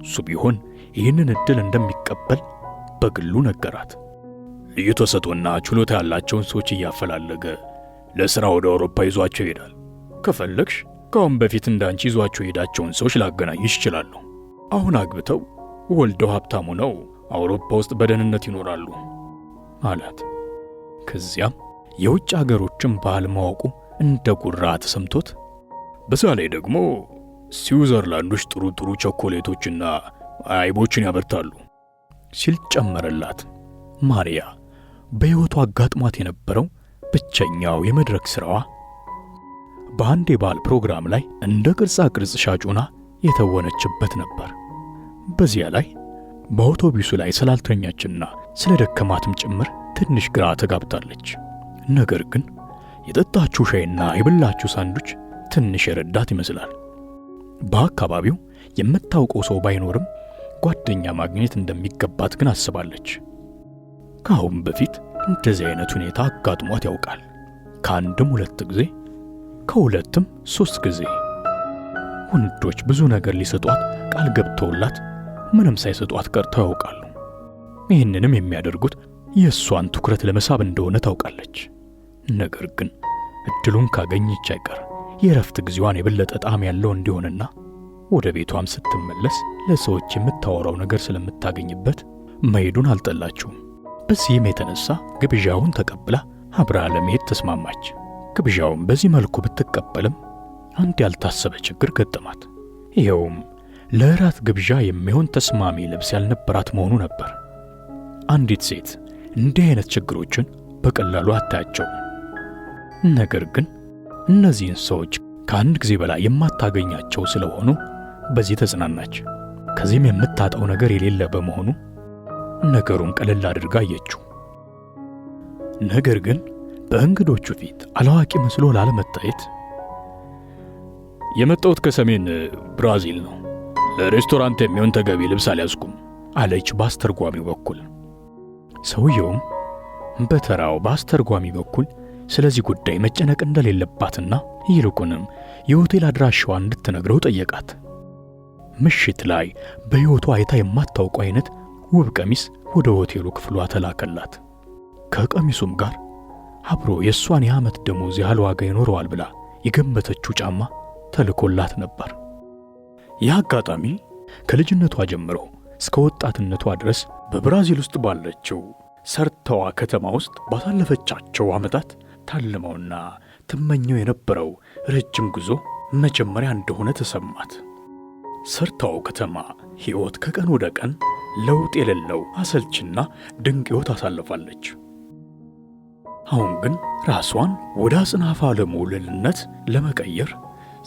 እሱ ቢሆን ይህንን ዕድል እንደሚቀበል በግሉ ነገራት። ልዩ ተሰጥኦና ችሎታ ያላቸውን ሰዎች እያፈላለገ ለሥራ ወደ አውሮፓ ይዟቸው ይሄዳል። ከፈለግሽ ከአሁን በፊት እንዳንቺ ይዟቸው የሄዳቸውን ሰዎች ላገናኝሽ ይችላሉ። አሁን አግብተው ወልደው ሀብታሙ ነው አውሮፓ ውስጥ በደህንነት ይኖራሉ አላት። ከዚያም የውጭ አገሮችን ባህል ማወቁ እንደ ጉራ ተሰምቶት በዛ ላይ ደግሞ ስዊዘርላንዶች ጥሩ ጥሩ ቸኮሌቶችና አይቦችን ያበርታሉ ሲል ጨመረላት። ማርያ በሕይወቷ አጋጥሟት የነበረው ብቸኛው የመድረክ ሥራዋ በአንድ የባህል ፕሮግራም ላይ እንደ ቅርጻ ቅርጽ ሻጩና የተወነችበት ነበር። በዚያ ላይ በአውቶቡሱ ላይ ስላልተኛችና ስለ ደከማትም ጭምር ትንሽ ግራ ተጋብታለች። ነገር ግን የጠጣችው ሻይና የበላችው ሳንዱች ትንሽ የረዳት ይመስላል። በአካባቢው የምታውቀው ሰው ባይኖርም ጓደኛ ማግኘት እንደሚገባት ግን አስባለች። ከአሁን በፊት እንደዚህ አይነት ሁኔታ አጋጥሟት ያውቃል። ከአንድም 2 ጊዜ፣ ከሁለትም 3 ጊዜ። ወንዶች ብዙ ነገር ሊሰጧት ቃል ገብተውላት ምንም ሳይሰጧት ቀርተው ያውቃሉ። ይህንንም የሚያደርጉት የእሷን ትኩረት ለመሳብ እንደሆነ ታውቃለች። ነገር ግን እድሉን ካገኘች አይቀር የረፍት ጊዜዋን የበለጠ ጣዕም ያለው እንዲሆንና ወደ ቤቷም ስትመለስ ለሰዎች የምታወራው ነገር ስለምታገኝበት መሄዱን አልጠላችውም። በዚህም የተነሳ ግብዣውን ተቀብላ አብራ ለመሄድ ተስማማች። ግብዣውን በዚህ መልኩ ብትቀበልም አንድ ያልታሰበ ችግር ገጠማት። ይኸውም ለእራት ግብዣ የሚሆን ተስማሚ ልብስ ያልነበራት መሆኑ ነበር። አንዲት ሴት እንዲህ አይነት ችግሮችን በቀላሉ አታያቸውም። ነገር ግን እነዚህን ሰዎች ከአንድ ጊዜ በላይ የማታገኛቸው ስለሆኑ በዚህ ተጽናናች። ከዚህም የምታጣው ነገር የሌለ በመሆኑ ነገሩን ቀለል አድርጋ አየችው። ነገር ግን በእንግዶቹ ፊት አላዋቂ መስሎ ላለመታየት የመጣሁት ከሰሜን ብራዚል ነው፣ ለሬስቶራንት የሚሆን ተገቢ ልብስ አልያዝኩም አለች በአስተርጓሚው በኩል። ሰውየውም በተራው በአስተርጓሚ በኩል ስለዚህ ጉዳይ መጨነቅ እንደሌለባትና ይልቁንም የሆቴል አድራሻዋ እንድትነግረው ጠየቃት። ምሽት ላይ በሕይወቷ አይታ የማታውቀው አይነት ውብ ቀሚስ ወደ ሆቴሉ ክፍሏ ተላከላት። ከቀሚሱም ጋር አብሮ የእሷን የዓመት ደሞዝ ያህል ዋጋ ይኖረዋል ብላ የገመተችው ጫማ ተልኮላት ነበር። ይህ አጋጣሚ ከልጅነቷ ጀምሮ እስከ ወጣትነቷ ድረስ በብራዚል ውስጥ ባለችው ሰርተዋ ከተማ ውስጥ ባሳለፈቻቸው ዓመታት ታልመውና ትመኘው የነበረው ረጅም ጉዞ መጀመሪያ እንደሆነ ተሰማት። ሰርተው ከተማ ሕይወት ከቀን ወደ ቀን ለውጥ የሌለው አሰልችና ድንቅ ሕይወት አሳልፋለች። አሁን ግን ራሷን ወደ አጽናፈ ዓለሙ ልዕልነት ለመቀየር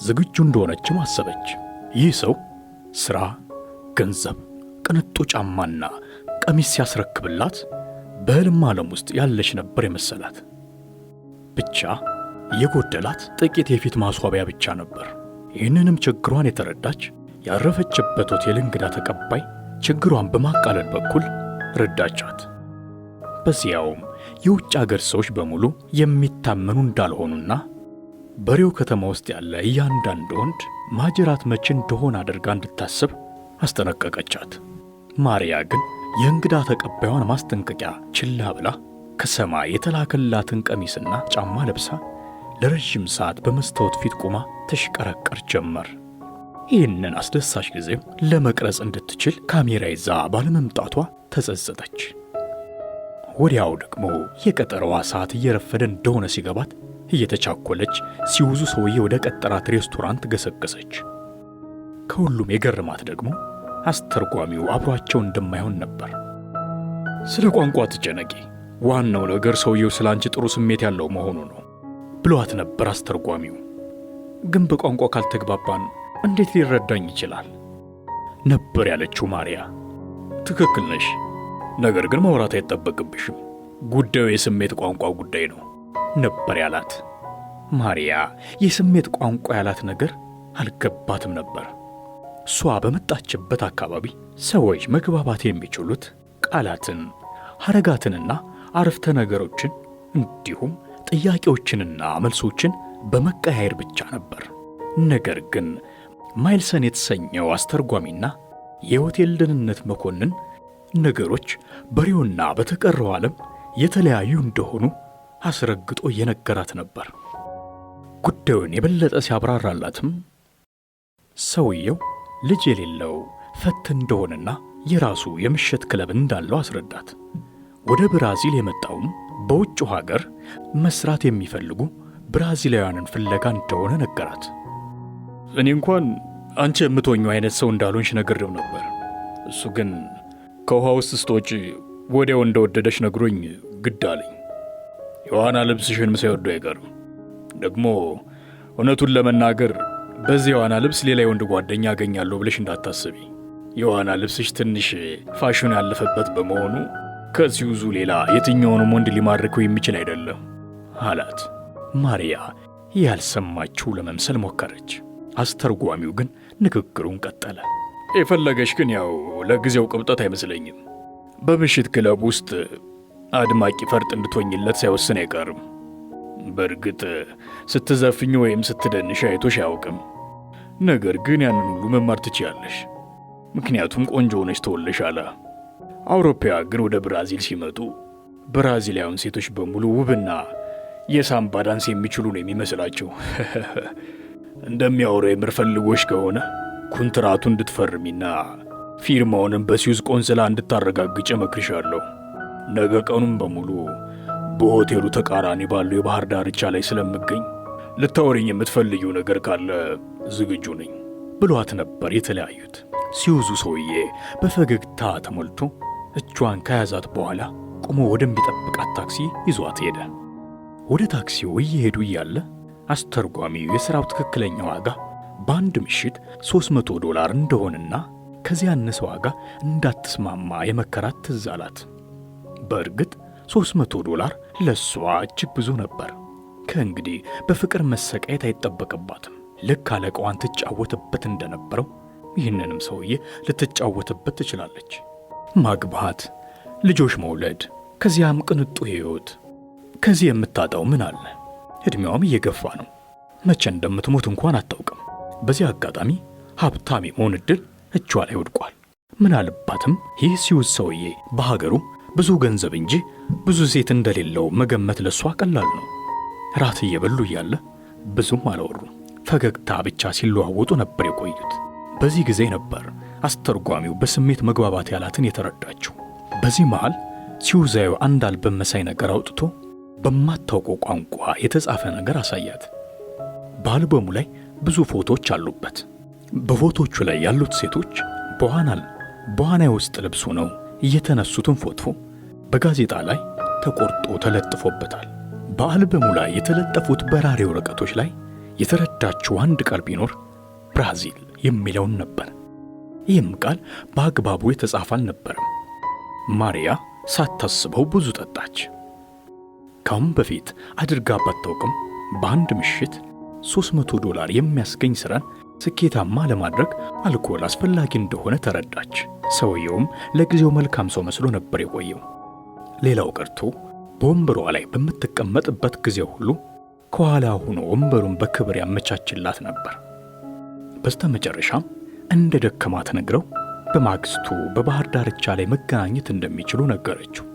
ዝግጁ እንደሆነችም አሰበች። ይህ ሰው ሥራ፣ ገንዘብ፣ ቅንጡ ጫማና ቀሚስ ሲያስረክብላት በሕልም ዓለም ውስጥ ያለች ነበር የመሰላት። ብቻ የጎደላት ጥቂት የፊት ማስዋቢያ ብቻ ነበር። ይህንንም ችግሯን የተረዳች ያረፈችበት ሆቴል እንግዳ ተቀባይ ችግሯን በማቃለል በኩል ረዳቻት። በዚያውም የውጭ አገር ሰዎች በሙሉ የሚታመኑ እንዳልሆኑና በሬው ከተማ ውስጥ ያለ እያንዳንዱ ወንድ ማጅራት መቼ እንደሆነ አድርጋ እንድታስብ አስጠነቀቀቻት። ማርያ ግን የእንግዳ ተቀባዩን ማስጠንቀቂያ ችላ ብላ ከሰማይ የተላከላትን ቀሚስና ጫማ ለብሳ ለረጅም ሰዓት በመስታወት ፊት ቆማ ተሽቀረቀር ጀመር። ይህንን አስደሳች ጊዜም ለመቅረጽ እንድትችል ካሜራ ይዛ ባለመምጣቷ ተጸጸተች። ወዲያው ደግሞ የቀጠሮዋ ሰዓት እየረፈደ እንደሆነ ሲገባት እየተቻኮለች ሲውዙ ሰውዬ ወደ ቀጠራት ሬስቶራንት ገሰገሰች። ከሁሉም የገረማት ደግሞ አስተርጓሚው አብሯቸው እንደማይሆን ነበር። ስለ ቋንቋ ትጨነቂ፣ ዋናው ነገር ሰውየው ስላንቺ ጥሩ ስሜት ያለው መሆኑ ነው ብሏት ነበር አስተርጓሚው። ግን በቋንቋ ካልተግባባን እንዴት ሊረዳኝ ይችላል ነበር ያለችው ማርያ። ትክክል ነሽ፣ ነገር ግን ማውራት አይጠበቅብሽም፣ ጉዳዩ የስሜት ቋንቋ ጉዳይ ነው ነበር ያላት። ማርያ የስሜት ቋንቋ ያላት ነገር አልገባትም ነበር። እሷ በመጣችበት አካባቢ ሰዎች መግባባት የሚችሉት ቃላትን፣ ሐረጋትንና አረፍተ ነገሮችን እንዲሁም ጥያቄዎችንና መልሶችን በመቀያየር ብቻ ነበር። ነገር ግን ማይልሰን የተሰኘው አስተርጓሚና የሆቴል ደህንነት መኮንን ነገሮች በሪዮና በተቀረው ዓለም የተለያዩ እንደሆኑ አስረግጦ እየነገራት ነበር። ጉዳዩን የበለጠ ሲያብራራላትም ሰውየው ልጅ የሌለው ፈት እንደሆነና የራሱ የምሽት ክለብ እንዳለው አስረዳት። ወደ ብራዚል የመጣውም በውጭው ሀገር መስራት የሚፈልጉ ብራዚላውያንን ፍለጋ እንደሆነ ነገራት። እኔ እንኳን አንቺ የምትወኙ አይነት ሰው እንዳልሆንሽ ነግሬው ነበር። እሱ ግን ከውሃ ውስጥ ስትወጪ ወዲያው እንደወደደሽ ነግሮኝ ግድ አለኝ። የዋና ልብስሽን ሳይወዱ አይቀርም። ደግሞ እውነቱን ለመናገር በዚህ የዋና ልብስ ሌላ የወንድ ጓደኛ አገኛለሁ ብለሽ እንዳታስቢ። የዋና ልብስሽ ትንሽ ፋሽን ያለፈበት በመሆኑ ከሲውዙ ሌላ የትኛውንም ወንድ ሊማርከው የሚችል አይደለም አላት። ማርያ ያልሰማችው ለመምሰል ሞከረች። አስተርጓሚው ግን ንግግሩን ቀጠለ። የፈለገሽ ግን ያው ለጊዜው ቅብጠት አይመስለኝም። በምሽት ክለብ ውስጥ አድማቂ ፈርጥ እንድትሆኝለት ሳይወስን አይቀርም። በእርግጥ ስትዘፍኝ ወይም ስትደንሽ አይቶሽ አያውቅም። ነገር ግን ያንን ሁሉ መማር ትችያለሽ፣ ምክንያቱም ቆንጆ ሆነሽ ተወለሻላ። አውሮፓያ ግን ወደ ብራዚል ሲመጡ ብራዚላውያን ሴቶች በሙሉ ውብና የሳምባ ዳንስ የሚችሉ ነው የሚመስላቸው። እንደሚያወሩ የምር ፈልጎሽ ከሆነ ኮንትራቱ እንድትፈርሚና ፊርማውንም በስዊዝ ቆንስላ እንድታረጋግጭ እመክርሻለሁ። ነገ ቀኑን በሙሉ በሆቴሉ ተቃራኒ ባለው የባህር ዳርቻ ላይ ስለምገኝ ልታወሪኝ የምትፈልጊው ነገር ካለ ዝግጁ ነኝ ብሏት ነበር የተለያዩት። ሲውዙ ሰውዬ በፈገግታ ተሞልቶ እጇን ከያዛት በኋላ ቆሞ ወደሚጠብቃት ታክሲ ይዟት ሄደ። ወደ ታክሲው እየሄዱ እያለ አስተርጓሚው የሥራው ትክክለኛ ዋጋ በአንድ ምሽት $300 እንደሆነና ከዚያ ያነሰ ዋጋ እንዳትስማማ የመከራት ትዝ አላት። በእርግጥ $300 ለሷ እጅግ ብዙ ነበር። ከእንግዲህ በፍቅር መሰቃየት አይጠበቅባትም። ልክ አለቃዋን ትጫወትበት እንደነበረው ይህንንም ሰውዬ ልትጫወትበት ትችላለች። ማግባት፣ ልጆች መውለድ፣ ከዚያም ቅንጡ ሕይወት። ከዚህ የምታጣው ምን አለ? ዕድሜዋም እየገፋ ነው። መቼ እንደምትሞት እንኳን አታውቅም። በዚህ አጋጣሚ ሀብታም የመሆን ዕድል እጇ ላይ ወድቋል። ምናልባትም ይህ ሲውዝ ሰውዬ በሀገሩ ብዙ ገንዘብ እንጂ ብዙ ሴት እንደሌለው መገመት ለሷ ቀላል ነው። ራት እየበሉ እያለ ብዙም አላወሩም። ፈገግታ ብቻ ሲለዋወጡ ነበር የቆዩት። በዚህ ጊዜ ነበር አስተርጓሚው በስሜት መግባባት ያላትን የተረዳችው። በዚህ መሃል ሲውዛዩ አንድ አልበም መሳይ ነገር አውጥቶ በማታውቀው ቋንቋ የተጻፈ ነገር አሳያት። በአልበሙ ላይ ብዙ ፎቶዎች አሉበት። በፎቶቹ ላይ ያሉት ሴቶች በዋና ውስጥ ልብስ ሆነው እየተነሱትን ፎቶ በጋዜጣ ላይ ተቆርጦ ተለጥፎበታል። በአልበሙ ላይ የተለጠፉት በራሪ ወረቀቶች ላይ የተረዳችው አንድ ቃል ቢኖር ብራዚል የሚለውን ነበር። ይህም ቃል በአግባቡ የተጻፈ አልነበረም። ማርያ ሳታስበው ብዙ ጠጣች። ካሁን በፊት አድርጋ ባታውቅም በአንድ ምሽት $300 የሚያስገኝ ሥራን ስኬታማ ለማድረግ አልኮል አስፈላጊ እንደሆነ ተረዳች። ሰውየውም ለጊዜው መልካም ሰው መስሎ ነበር የቆየው። ሌላው ቀርቶ በወንበሯ ላይ በምትቀመጥበት ጊዜ ሁሉ ከኋላ ሆኖ ወንበሩን በክብር ያመቻችላት ነበር። በስተመጨረሻም እንደ ደከማት ነግረው በማግስቱ በባህር ዳርቻ ላይ መገናኘት እንደሚችሉ ነገረችው።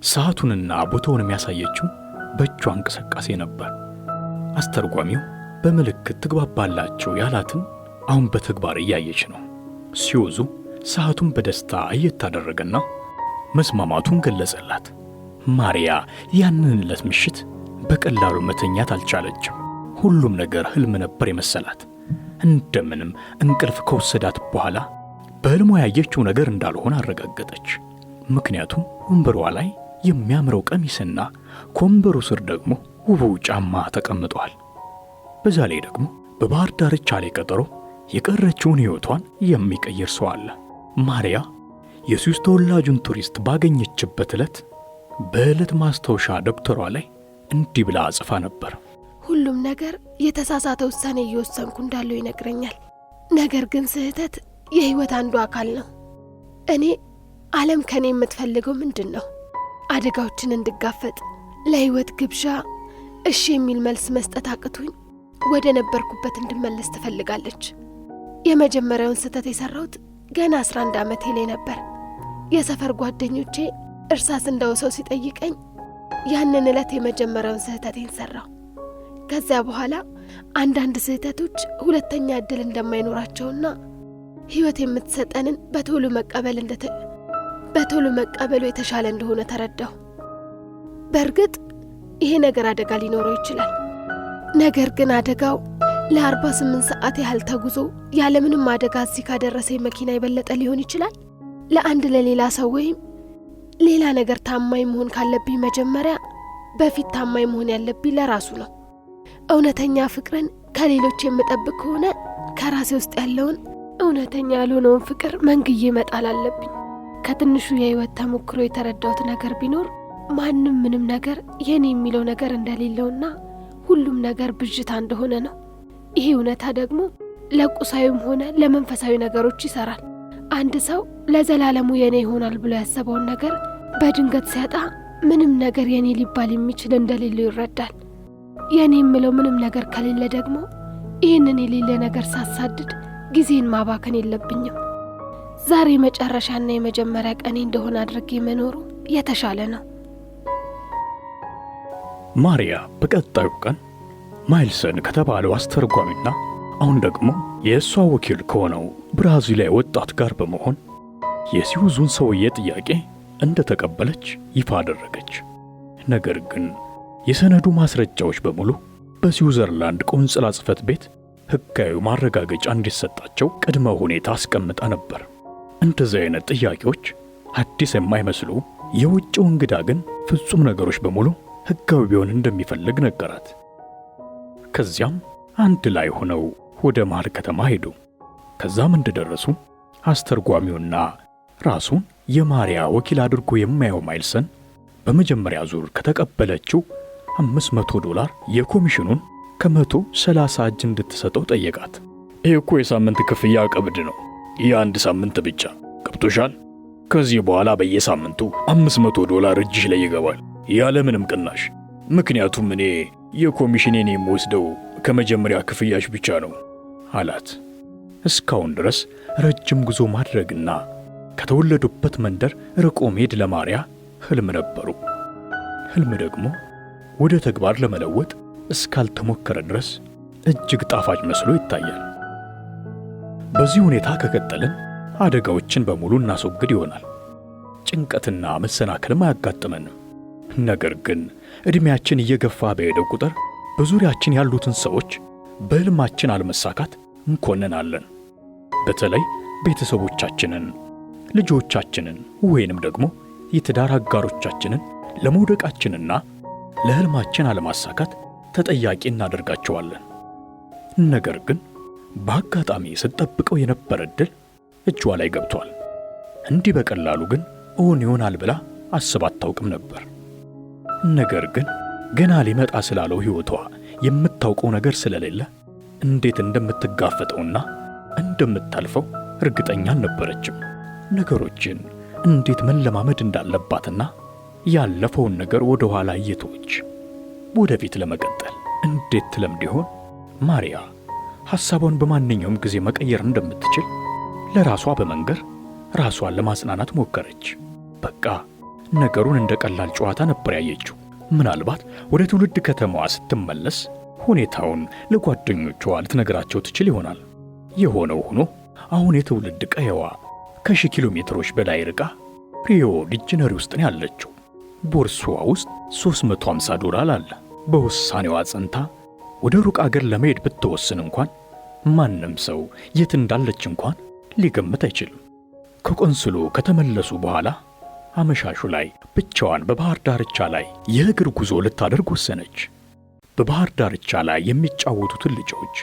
ሰዓቱንና ቦታውን የሚያሳየችው በእጇ እንቅስቃሴ ነበር። አስተርጓሚው በምልክት ትግባባላችሁ ያላትን አሁን በተግባር እያየች ነው። ሲወዙ ሰዓቱን በደስታ እየታደረገና መስማማቱን ገለጸላት። ማርያ ያንን ዕለት ምሽት በቀላሉ መተኛት አልቻለችም። ሁሉም ነገር ህልም ነበር የመሰላት። እንደምንም እንቅልፍ ከወሰዳት በኋላ በህልሟ ያየችው ነገር እንዳልሆነ አረጋገጠች። ምክንያቱም ወንበሯ ላይ የሚያምረው ቀሚስና ከወንበሩ ስር ደግሞ ውቡ ጫማ ተቀምጧል። በዛ ላይ ደግሞ በባህር ዳርቻ ላይ ቀጠሮ የቀረችውን ሕይወቷን የሚቀይር ሰው አለ። ማርያ የስዊስ ተወላጁን ቱሪስት ባገኘችበት ዕለት በዕለት ማስታወሻ ደብተሯ ላይ እንዲህ ብላ ጽፋ ነበር። ሁሉም ነገር የተሳሳተ ውሳኔ እየወሰንኩ እንዳለው ይነግረኛል። ነገር ግን ስህተት የህይወት አንዱ አካል ነው። እኔ ዓለም ከኔ የምትፈልገው ምንድን ነው? አደጋዎችን እንድጋፈጥ፣ ለህይወት ግብዣ እሺ የሚል መልስ መስጠት አቅቶኝ ወደ ነበርኩበት እንድመለስ ትፈልጋለች። የመጀመሪያውን ስህተት የሰራሁት ገና 11 ዓመቴ ላይ ነበር። የሰፈር ጓደኞቼ እርሳስ እንዳውሰው ሲጠይቀኝ ያንን ዕለት የመጀመሪያውን ስህተቴን ሰራሁ። ከዚያ በኋላ አንዳንድ ስህተቶች ሁለተኛ ዕድል እንደማይኖራቸውና ህይወት የምትሰጠንን በቶሎ መቀበሉ የተሻለ እንደሆነ ተረዳሁ። በእርግጥ ይሄ ነገር አደጋ ሊኖረው ይችላል። ነገር ግን አደጋው ለ48 ሰዓት ያህል ተጉዞ ያለምንም አደጋ እዚህ ካደረሰኝ መኪና የበለጠ ሊሆን ይችላል። ለአንድ ለሌላ ሰው ወይም ሌላ ነገር ታማኝ መሆን ካለብኝ መጀመሪያ በፊት ታማኝ መሆን ያለብኝ ለራሱ ነው። እውነተኛ ፍቅርን ከሌሎች የምጠብቅ ከሆነ ከራሴ ውስጥ ያለውን እውነተኛ ያልሆነውን ፍቅር መንግዬ መጣል አለብኝ። ከትንሹ የህይወት ተሞክሮ የተረዳሁት ነገር ቢኖር ማንም ምንም ነገር የኔ የሚለው ነገር እንደሌለውና ሁሉም ነገር ብዥታ እንደሆነ ነው። ይሄ እውነታ ደግሞ ለቁሳዊም ሆነ ለመንፈሳዊ ነገሮች ይሰራል። አንድ ሰው ለዘላለሙ የኔ ይሆናል ብሎ ያሰበውን ነገር በድንገት ሲያጣ ምንም ነገር የኔ ሊባል የሚችል እንደሌለው ይረዳል። የኔ የምለው ምንም ነገር ከሌለ ደግሞ ይህንን የሌለ ነገር ሳሳድድ ጊዜን ማባከን የለብኝም። ዛሬ መጨረሻና የመጀመሪያ ቀኔ እንደሆነ አድርጌ መኖሩ የተሻለ ነው። ማርያ በቀጣዩ ቀን ማይልሰን ከተባለው አስተርጓሚና አሁን ደግሞ የእሷ ወኪል ከሆነው ብራዚላዊ ወጣት ጋር በመሆን የሲውዙን ሰውዬ ጥያቄ እንደተቀበለች ይፋ አደረገች። ነገር ግን የሰነዱ ማስረጃዎች በሙሉ በስዊዘርላንድ ቆንጽላ ጽሕፈት ቤት ሕጋዊ ማረጋገጫ እንዲሰጣቸው ቅድመ ሁኔታ አስቀምጣ ነበር። እንደዚህ አይነት ጥያቄዎች አዲስ የማይመስሉ የውጭው እንግዳ ግን ፍጹም ነገሮች በሙሉ ሕጋዊ ቢሆን እንደሚፈልግ ነገራት። ከዚያም አንድ ላይ ሆነው ወደ መሃል ከተማ ሄዱ። ከዛም እንደደረሱ አስተርጓሚውና ራሱን የማርያ ወኪል አድርጎ የማየው ማይልሰን በመጀመሪያ ዙር ከተቀበለችው $500 የኮሚሽኑን ከ130 እጅ እንድትሰጠው ጠየቃት። ይህ እኮ የሳምንት ክፍያ ቀብድ ነው። የአንድ ሳምንት ብቻ ገብቶሻል? ከዚህ በኋላ በየሳምንቱ $500 እጅሽ ላይ ይገባል ያለምንም ቅናሽ። ምክንያቱም እኔ የኮሚሽኔን የምወስደው ከመጀመሪያ ክፍያሽ ብቻ ነው አላት። እስካሁን ድረስ ረጅም ጉዞ ማድረግና ከተወለዱበት መንደር ርቆ መሄድ ለማርያ ህልም ነበሩ። ህልም ደግሞ ወደ ተግባር ለመለወጥ እስካልተሞከረ ድረስ እጅግ ጣፋጭ መስሎ ይታያል። በዚህ ሁኔታ ከቀጠልን አደጋዎችን በሙሉ እናስወግድ ይሆናል። ጭንቀትና መሰናክልም አያጋጥመንም። ነገር ግን ዕድሜያችን እየገፋ በሄደ ቁጥር በዙሪያችን ያሉትን ሰዎች በህልማችን አለመሳካት እንኮንናለን። በተለይ ቤተሰቦቻችንን፣ ልጆቻችንን ወይንም ደግሞ የትዳር አጋሮቻችንን ለመውደቃችንና ለህልማችን አለማሳካት ተጠያቂ እናደርጋቸዋለን። ነገር ግን በአጋጣሚ ስትጠብቀው የነበረ ዕድል እጇ ላይ ገብቷል። እንዲህ በቀላሉ ግን እውን ይሆናል ብላ አስባ አታውቅም ነበር። ነገር ግን ገና ሊመጣ ስላለው ሕይወቷ የምታውቀው ነገር ስለሌለ እንዴት እንደምትጋፈጠውና እንደምታልፈው እርግጠኛ አልነበረችም። ነገሮችን እንዴት መለማመድ እንዳለባትና ያለፈውን ነገር ወደ ኋላ እየተወች ወደፊት ለመቀጠል እንዴት ትለምድ ይሆን? ማርያ ሐሳቧን በማንኛውም ጊዜ መቀየር እንደምትችል ለራሷ በመንገር ራሷን ለማጽናናት ሞከረች። በቃ ነገሩን እንደ ቀላል ጨዋታ ነበር ያየችው። ምናልባት ወደ ትውልድ ከተማዋ ስትመለስ ሁኔታውን ለጓደኞቿ ልትነግራቸው ትችል ይሆናል። የሆነው ሆኖ አሁን የትውልድ ቀየዋ ከ1000 ኪሎ ሜትሮች በላይ ርቃ ሪዮ ዲ ጄኔሮ ውስጥ ነው ያለችው። ቦርሳዋ ውስጥ $350 አለ። በውሳኔዋ ጸንታ ወደ ሩቅ አገር ለመሄድ ብትወስን እንኳን ማንም ሰው የት እንዳለች እንኳን ሊገምት አይችልም። ከቆንስሉ ከተመለሱ በኋላ አመሻሹ ላይ ብቻዋን በባህር ዳርቻ ላይ የእግር ጉዞ ልታደርግ ወሰነች። በባህር ዳርቻ ላይ የሚጫወቱትን ልጆች፣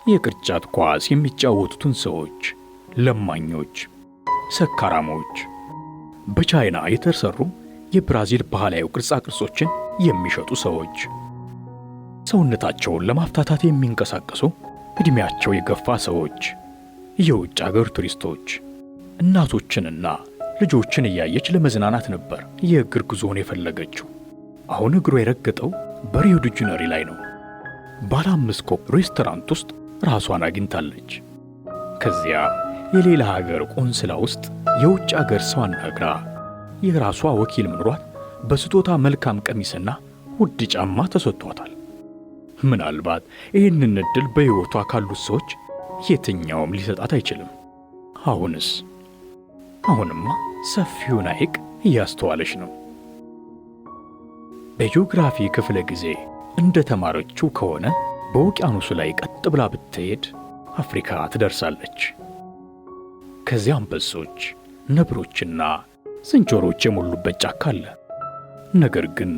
የቅርጫት ኳስ የሚጫወቱትን ሰዎች፣ ለማኞች፣ ሰካራሞች፣ በቻይና የተሰሩ የብራዚል ባህላዊ ቅርጻ ቅርጾችን የሚሸጡ ሰዎች፣ ሰውነታቸውን ለማፍታታት የሚንቀሳቀሱ ዕድሜያቸው የገፋ ሰዎች፣ የውጭ አገር ቱሪስቶች፣ እናቶችንና ልጆችን እያየች ለመዝናናት ነበር የእግር ጉዞውን የፈለገችው። አሁን እግሯ የረገጠው በሪዮ ዲ ጄኔሮ ላይ ነው። ባለ 5 ኮከብ ሬስቶራንት ውስጥ ራሷን አግኝታለች። ከዚያ የሌላ ሀገር ቆንስላ ውስጥ የውጭ አገር ሰው አናግራ የራሷ ወኪል ምኖሯት በስጦታ መልካም ቀሚስና ውድ ጫማ ተሰጥቷታል። ምናልባት ይህንን ዕድል በሕይወቷ ካሉት ሰዎች የትኛውም ሊሰጣት አይችልም። አሁንማ ሰፊውን ሐይቅ እያስተዋለች ነው። በጂኦግራፊ ክፍለ ጊዜ እንደ ተማረችው ከሆነ በውቅያኖሱ ላይ ቀጥ ብላ ብትሄድ አፍሪካ ትደርሳለች። ከዚያ አንበሶች፣ ነብሮችና ዝንጀሮች የሞሉበት ጫካ አለ። ነገር ግን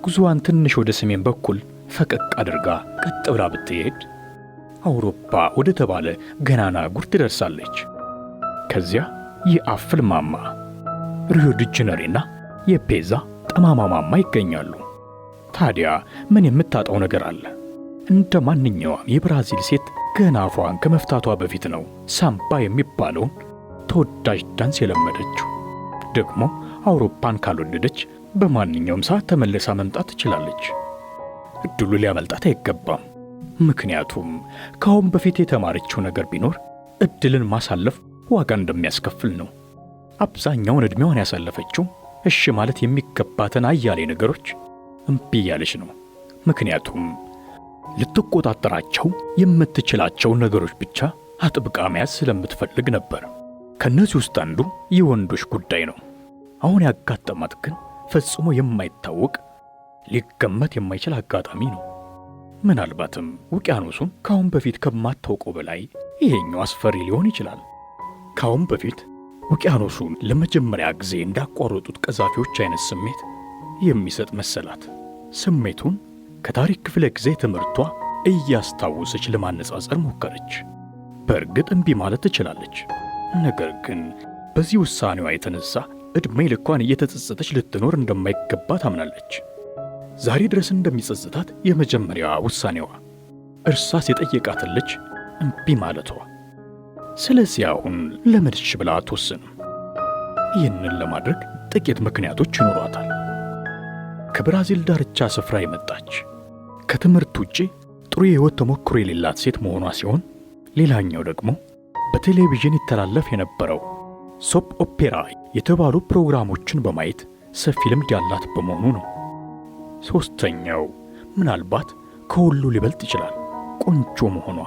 ጉዞዋን ትንሽ ወደ ሰሜን በኩል ፈቀቅ አድርጋ ቀጥ ብላ ብትሄድ አውሮፓ ወደ ተባለ ገናና ጉር ትደርሳለች። ከዚያ የአፍል ማማ፣ ሪዮ ዲ ጄኔሮና የፔዛ ጠማማ ማማ ይገኛሉ። ታዲያ ምን የምታጣው ነገር አለ? እንደ ማንኛውም የብራዚል ሴት ገና አፏን ከመፍታቷ በፊት ነው ሳምባ የሚባለውን ተወዳጅ ዳንስ የለመደችው። ደግሞ አውሮፓን ካልወደደች በማንኛውም ሰዓት ተመልሳ መምጣት ትችላለች። እድሉ ሊያመልጣት አይገባም። ምክንያቱም ከአሁን በፊት የተማረችው ነገር ቢኖር እድልን ማሳለፍ ዋጋ እንደሚያስከፍል ነው። አብዛኛውን ዕድሜዋን ያሳለፈችው እሺ ማለት የሚገባትን አያሌ ነገሮች እምቢ ያለች ነው። ምክንያቱም ልትቆጣጠራቸው የምትችላቸው ነገሮች ብቻ አጥብቃ መያዝ ስለምትፈልግ ነበር። ከነዚህ ውስጥ አንዱ የወንዶች ጉዳይ ነው። አሁን ያጋጠማት ግን ፈጽሞ የማይታወቅ ሊገመት የማይችል አጋጣሚ ነው። ምናልባትም ውቅያኖሱን ካሁን በፊት ከማታውቀው በላይ ይሄኛው አስፈሪ ሊሆን ይችላል። ካሁን በፊት ውቅያኖሱን ለመጀመሪያ ጊዜ እንዳቋረጡት ቀዛፊዎች አይነት ስሜት የሚሰጥ መሰላት። ስሜቱን ከታሪክ ክፍለ ጊዜ ትምህርቷ እያስታወሰች ለማነጻጸር ሞከረች። በእርግጥ እምቢ ማለት ትችላለች። ነገር ግን በዚህ ውሳኔዋ የተነሳ ዕድሜ ልኳን እየተጸጸተች ልትኖር እንደማይገባ ታምናለች። ዛሬ ድረስ እንደሚጸጽታት የመጀመሪያዋ ውሳኔዋ እርሳስ የጠየቃትን ልጅ እምቢ ማለቷ። ስለዚህ አሁን ለመድሽ ብላ አትወስንም። ይህንን ለማድረግ ጥቂት ምክንያቶች ይኖሯታል። ከብራዚል ዳርቻ ስፍራ የመጣች ከትምህርት ውጪ ጥሩ የሕይወት ተሞክሮ የሌላት ሴት መሆኗ ሲሆን፣ ሌላኛው ደግሞ በቴሌቪዥን ይተላለፍ የነበረው ሶፕ ኦፔራ የተባሉ ፕሮግራሞችን በማየት ሰፊ ልምድ ያላት በመሆኑ ነው። ሦስተኛው ምናልባት ከሁሉ ሊበልጥ ይችላል፣ ቆንጆ መሆኗ።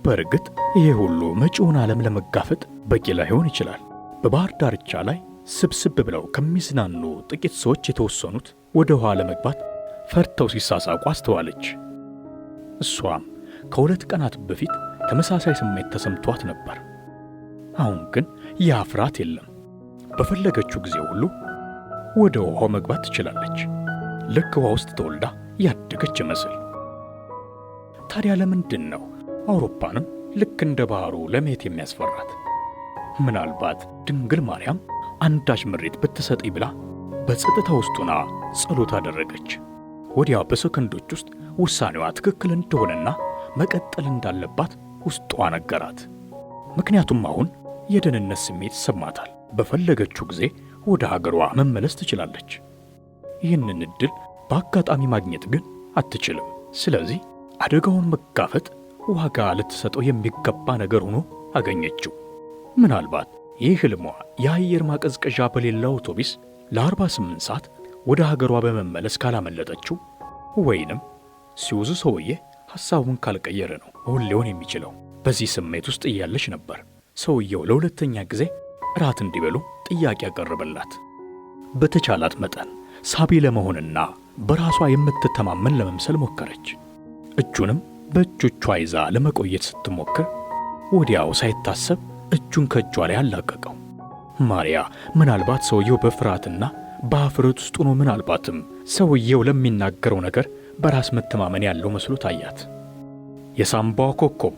በእርግጥ ይሄ ሁሉ መጪውን ዓለም ለመጋፈጥ በቂ ላይሆን ይችላል። በባህር ዳርቻ ላይ ስብስብ ብለው ከሚዝናኑ ጥቂት ሰዎች የተወሰኑት ወደ ውሃ ለመግባት ፈርተው ሲሳሳቁ አስተዋለች። እሷም ከ2 ቀናት በፊት ተመሳሳይ ስሜት ተሰምቷት ነበር። አሁን ግን ያ ፍርሃት የለም። በፈለገችው ጊዜ ሁሉ ወደ ውሃው መግባት ትችላለች። ልክ ውሃ ውስጥ ተወልዳ ያደገች ይመስል። ታዲያ ለምንድን ነው አውሮፓንም ልክ እንደ ባህሩ ለማየት የሚያስፈራት? ምናልባት ድንግል ማርያም አንዳች ምሬት ብትሰጠኝ ብላ በጸጥታ ውስጡና ጸሎት አደረገች። ወዲያው በሰከንዶች ውስጥ ውሳኔዋ ትክክል እንደሆነና መቀጠል እንዳለባት ውስጧ ነገራት። ምክንያቱም አሁን የደህንነት ስሜት ይሰማታል። በፈለገችው ጊዜ ወደ ሀገሯ መመለስ ትችላለች። ይህንን ዕድል በአጋጣሚ ማግኘት ግን አትችልም። ስለዚህ አደጋውን መጋፈጥ ዋጋ ልትሰጠው የሚገባ ነገር ሆኖ አገኘችው። ምናልባት ይህ ህልሟ የአየር ማቀዝቀዣ በሌለው አውቶቡስ ለ48 ሰዓት ወደ ሀገሯ በመመለስ ካላመለጠችው ወይንም ሲውዙ ሰውዬ ሐሳቡን ካልቀየረ ነው እውን ሊሆን የሚችለው። በዚህ ስሜት ውስጥ እያለች ነበር ሰውየው ለሁለተኛ ጊዜ እራት እንዲበሉ ጥያቄ ያቀረበላት። በተቻላት መጠን ሳቢ ለመሆንና በራሷ የምትተማመን ለመምሰል ሞከረች። እጁንም በእጆቿ ይዛ ለመቆየት ስትሞክር ወዲያው ሳይታሰብ እጁን ከእጇ ላይ አላቀቀው። ማርያ ምናልባት ሰውየው በፍርሃትና በአፍረት ውስጥ ሆኖ ምናልባትም ሰውየው ለሚናገረው ነገር በራስ መተማመን ያለው መስሎ ታያት። የሳምባዋ ኮከብ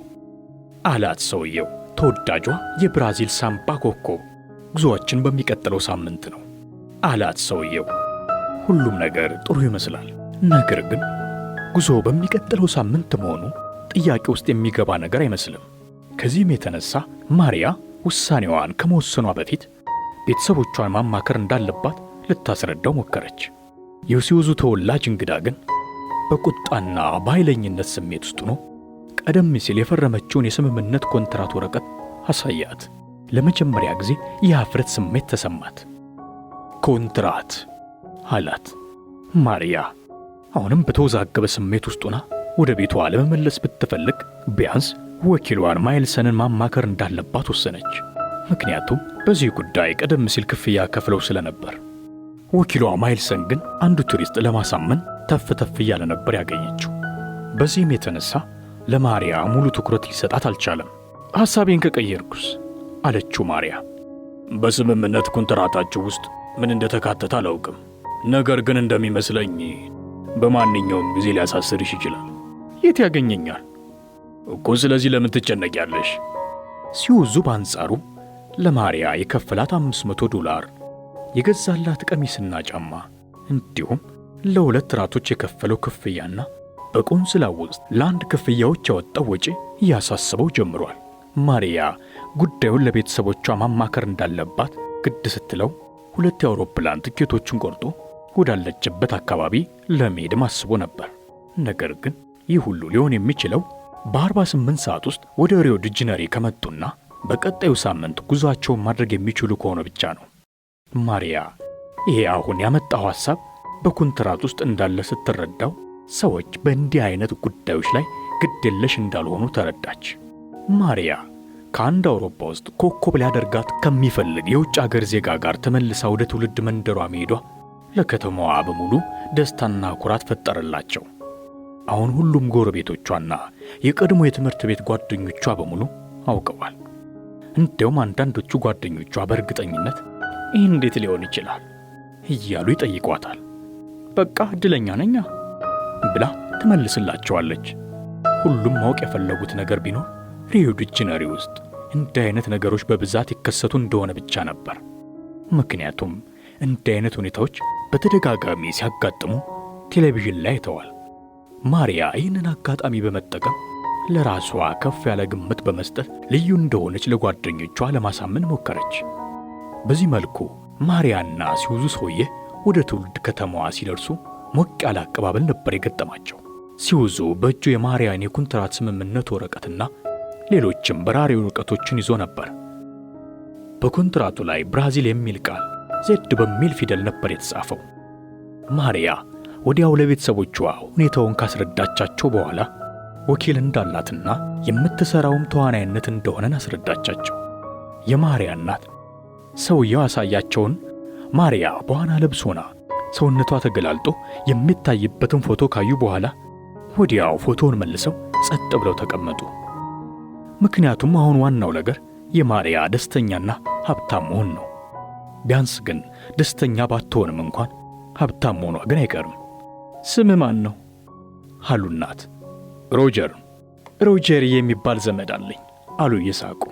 አላት ሰውየው፣ ተወዳጇ የብራዚል ሳምባ ኮከብ። ጉዞአችን በሚቀጥለው ሳምንት ነው አላት ሰውየው። ሁሉም ነገር ጥሩ ይመስላል፣ ነገር ግን ጉዞ በሚቀጥለው ሳምንት መሆኑ ጥያቄ ውስጥ የሚገባ ነገር አይመስልም። ከዚህም የተነሳ ማርያ ውሳኔዋን ከመወሰኗ በፊት ቤተሰቦቿን ማማከር እንዳለባት ልታስረዳው ሞከረች። የሲውዙ ተወላጅ እንግዳ ግን በቁጣና በኃይለኝነት ስሜት ውስጥ ሆኖ ቀደም ሲል የፈረመችውን የስምምነት ኮንትራት ወረቀት አሳያት። ለመጀመሪያ ጊዜ የኀፍረት ስሜት ተሰማት። ኮንትራት አላት። ማርያ አሁንም በተወዛገበ ስሜት ውስጥ ሆና ወደ ቤቷ ለመመለስ ብትፈልግ ቢያንስ ወኪሏን ማይልሰንን ማማከር እንዳለባት ወሰነች። ምክንያቱም በዚህ ጉዳይ ቀደም ሲል ክፍያ ከፍለው ስለነበር። ወኪሏ ማይልሰን ግን አንዱ ቱሪስት ለማሳመን ተፍ ተፍ እያለ ነበር ያገኘችው። በዚህም የተነሳ ለማርያ ሙሉ ትኩረት ሊሰጣት አልቻለም። ሐሳቤን ከቀየርኩስ አለችው ማርያ። በስምምነት ኮንትራታችሁ ውስጥ ምን እንደተካተተ አላውቅም፣ ነገር ግን እንደሚመስለኝ በማንኛውም ጊዜ ሊያሳስርሽ ይችላል። የት ያገኘኛል እኮ፣ ስለዚህ ለምን ትጨነቂያለሽ? ሲውዙ በአንጻሩ ለማርያ የከፈላት $500 የገዛላት ቀሚስና ጫማ እንዲሁም ለሁለት ራቶች የከፈለው ክፍያና በቆንስላ ውስጥ ለአንድ ክፍያዎች ያወጣው ወጪ እያሳስበው ጀምሯል። ማርያ ጉዳዩን ለቤተሰቦቿ ማማከር እንዳለባት ግድ ስትለው 2 የአውሮፕላን ትኬቶችን ቆርጦ ወዳለችበት አካባቢ ለመሄድ አስቦ ነበር። ነገር ግን ይህ ሁሉ ሊሆን የሚችለው በ48 ሰዓት ውስጥ ወደ ሪዮ ዲ ጄኔሮ ከመጡና በቀጣዩ ሳምንት ጉዟቸውን ማድረግ የሚችሉ ከሆነ ብቻ ነው። ማርያ ይሄ አሁን ያመጣው ሐሳብ በኮንትራት ውስጥ እንዳለ ስትረዳው ሰዎች በእንዲህ አይነት ጉዳዮች ላይ ግድየለሽ እንዳልሆኑ ተረዳች። ማርያ ከአንድ አውሮፓ ውስጥ ኮከብ ሊያደርጋት ከሚፈልግ የውጭ አገር ዜጋ ጋር ተመልሳ ወደ ትውልድ መንደሯ መሄዷ ለከተማዋ በሙሉ ደስታና ኩራት ፈጠረላቸው። አሁን ሁሉም ጎረቤቶቿና የቀድሞ የትምህርት ቤት ጓደኞቿ በሙሉ አውቀዋል። እንደውም አንዳንዶቹ ጓደኞቿ በእርግጠኝነት ይህ እንዴት ሊሆን ይችላል እያሉ ይጠይቋታል። በቃ እድለኛ ነኛ ብላ ትመልስላቸዋለች። ሁሉም ማወቅ የፈለጉት ነገር ቢኖር ሪዮ ዲ ጄኔሮ ውስጥ እንዲህ አይነት ነገሮች በብዛት ይከሰቱ እንደሆነ ብቻ ነበር። ምክንያቱም እንዲህ አይነት ሁኔታዎች በተደጋጋሚ ሲያጋጥሙ ቴሌቪዥን ላይ አይተዋል። ማርያ ይህንን አጋጣሚ በመጠቀም ለራሷ ከፍ ያለ ግምት በመስጠት ልዩ እንደሆነች ለጓደኞቿ ለማሳመን ሞከረች። በዚህ መልኩ ማርያና ሲውዙ ሰውዬ ወደ ትውልድ ከተማዋ ሲደርሱ ሞቅ ያለ አቀባበል ነበር የገጠማቸው። ሲውዙ በእጁ የማርያን የኮንትራት ስምምነት ወረቀትና ሌሎችም በራሪ ወረቀቶችን ይዞ ነበር። በኮንትራቱ ላይ ብራዚል የሚል ቃል ዜድ በሚል ፊደል ነበር የተጻፈው። ማርያ ወዲያው ለቤተሰቦቿ ሁኔታውን ካስረዳቻቸው በኋላ ወኪል እንዳላትና የምትሰራውም ተዋናይነት እንደሆነ አስረዳቻቸው። የማርያ እናት ሰውየው ያሳያቸውን ማርያ በዋና ልብስ ሆና ሰውነቷ ተገላልጦ የሚታይበትን ፎቶ ካዩ በኋላ ወዲያው ፎቶውን መልሰው ጸጥ ብለው ተቀመጡ። ምክንያቱም አሁን ዋናው ነገር የማርያ ደስተኛና ሀብታም መሆን ነው። ቢያንስ ግን ደስተኛ ባትሆንም እንኳን ሀብታም መሆኗ ግን አይቀርም። ስም ማን ነው አሉ እናት። ሮጀር የሚባል ዘመድ አለኝ አሉ እየሳቁ።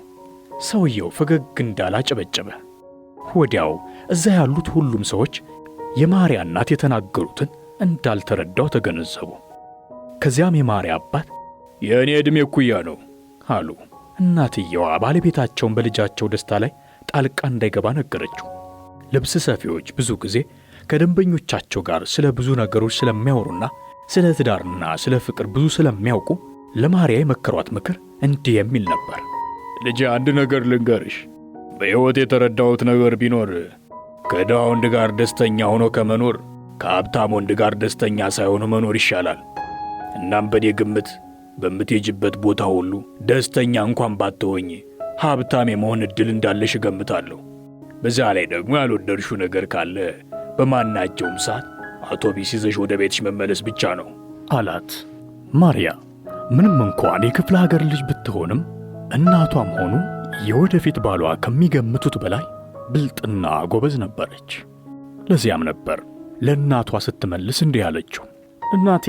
ሰውየው ፈገግ እንዳለ አጨበጨበ። ወዲያው እዛ ያሉት ሁሉም ሰዎች የማርያ እናት የተናገሩትን እንዳልተረዳው ተገነዘቡ። ከዚያም የማርያ አባት የእኔ ዕድሜ እኩያ ነው አሉ። እናትየዋ ባለቤታቸውን በልጃቸው ደስታ ላይ ጣልቃ እንዳይገባ ነገረችው። ልብስ ሰፊዎች ብዙ ጊዜ ከደንበኞቻቸው ጋር ስለ ብዙ ነገሮች ስለሚያወሩና ስለ ትዳርና ስለ ፍቅር ብዙ ስለሚያውቁ ለማርያ የመከሯት ምክር እንዲህ የሚል ነበር። ልጄ አንድ ነገር ልንገርሽ፣ በሕይወት የተረዳሁት ነገር ቢኖር ከድሃ ወንድ ጋር ደስተኛ ሆኖ ከመኖር ከሀብታም ወንድ ጋር ደስተኛ ሳይሆኑ መኖር ይሻላል። እናም በኔ ግምት በምትሄጅበት ቦታ ሁሉ ደስተኛ እንኳን ባትሆኝ ሀብታም የመሆን ዕድል እንዳለሽ እገምታለሁ። በዛ ላይ ደግሞ ያልወደድሽው ነገር ካለ በማናቸውም ሰዓት አውቶቢስ ይዘሽ ወደ ቤትሽ መመለስ ብቻ ነው አላት። ማርያ ምንም እንኳን የክፍለ ሀገር ልጅ ብትሆንም እናቷም ሆኑ የወደፊት ባሏ ከሚገምቱት በላይ ብልጥና ጎበዝ ነበረች። ለዚያም ነበር ለእናቷ ስትመልስ እንዲህ አለችው። እናቴ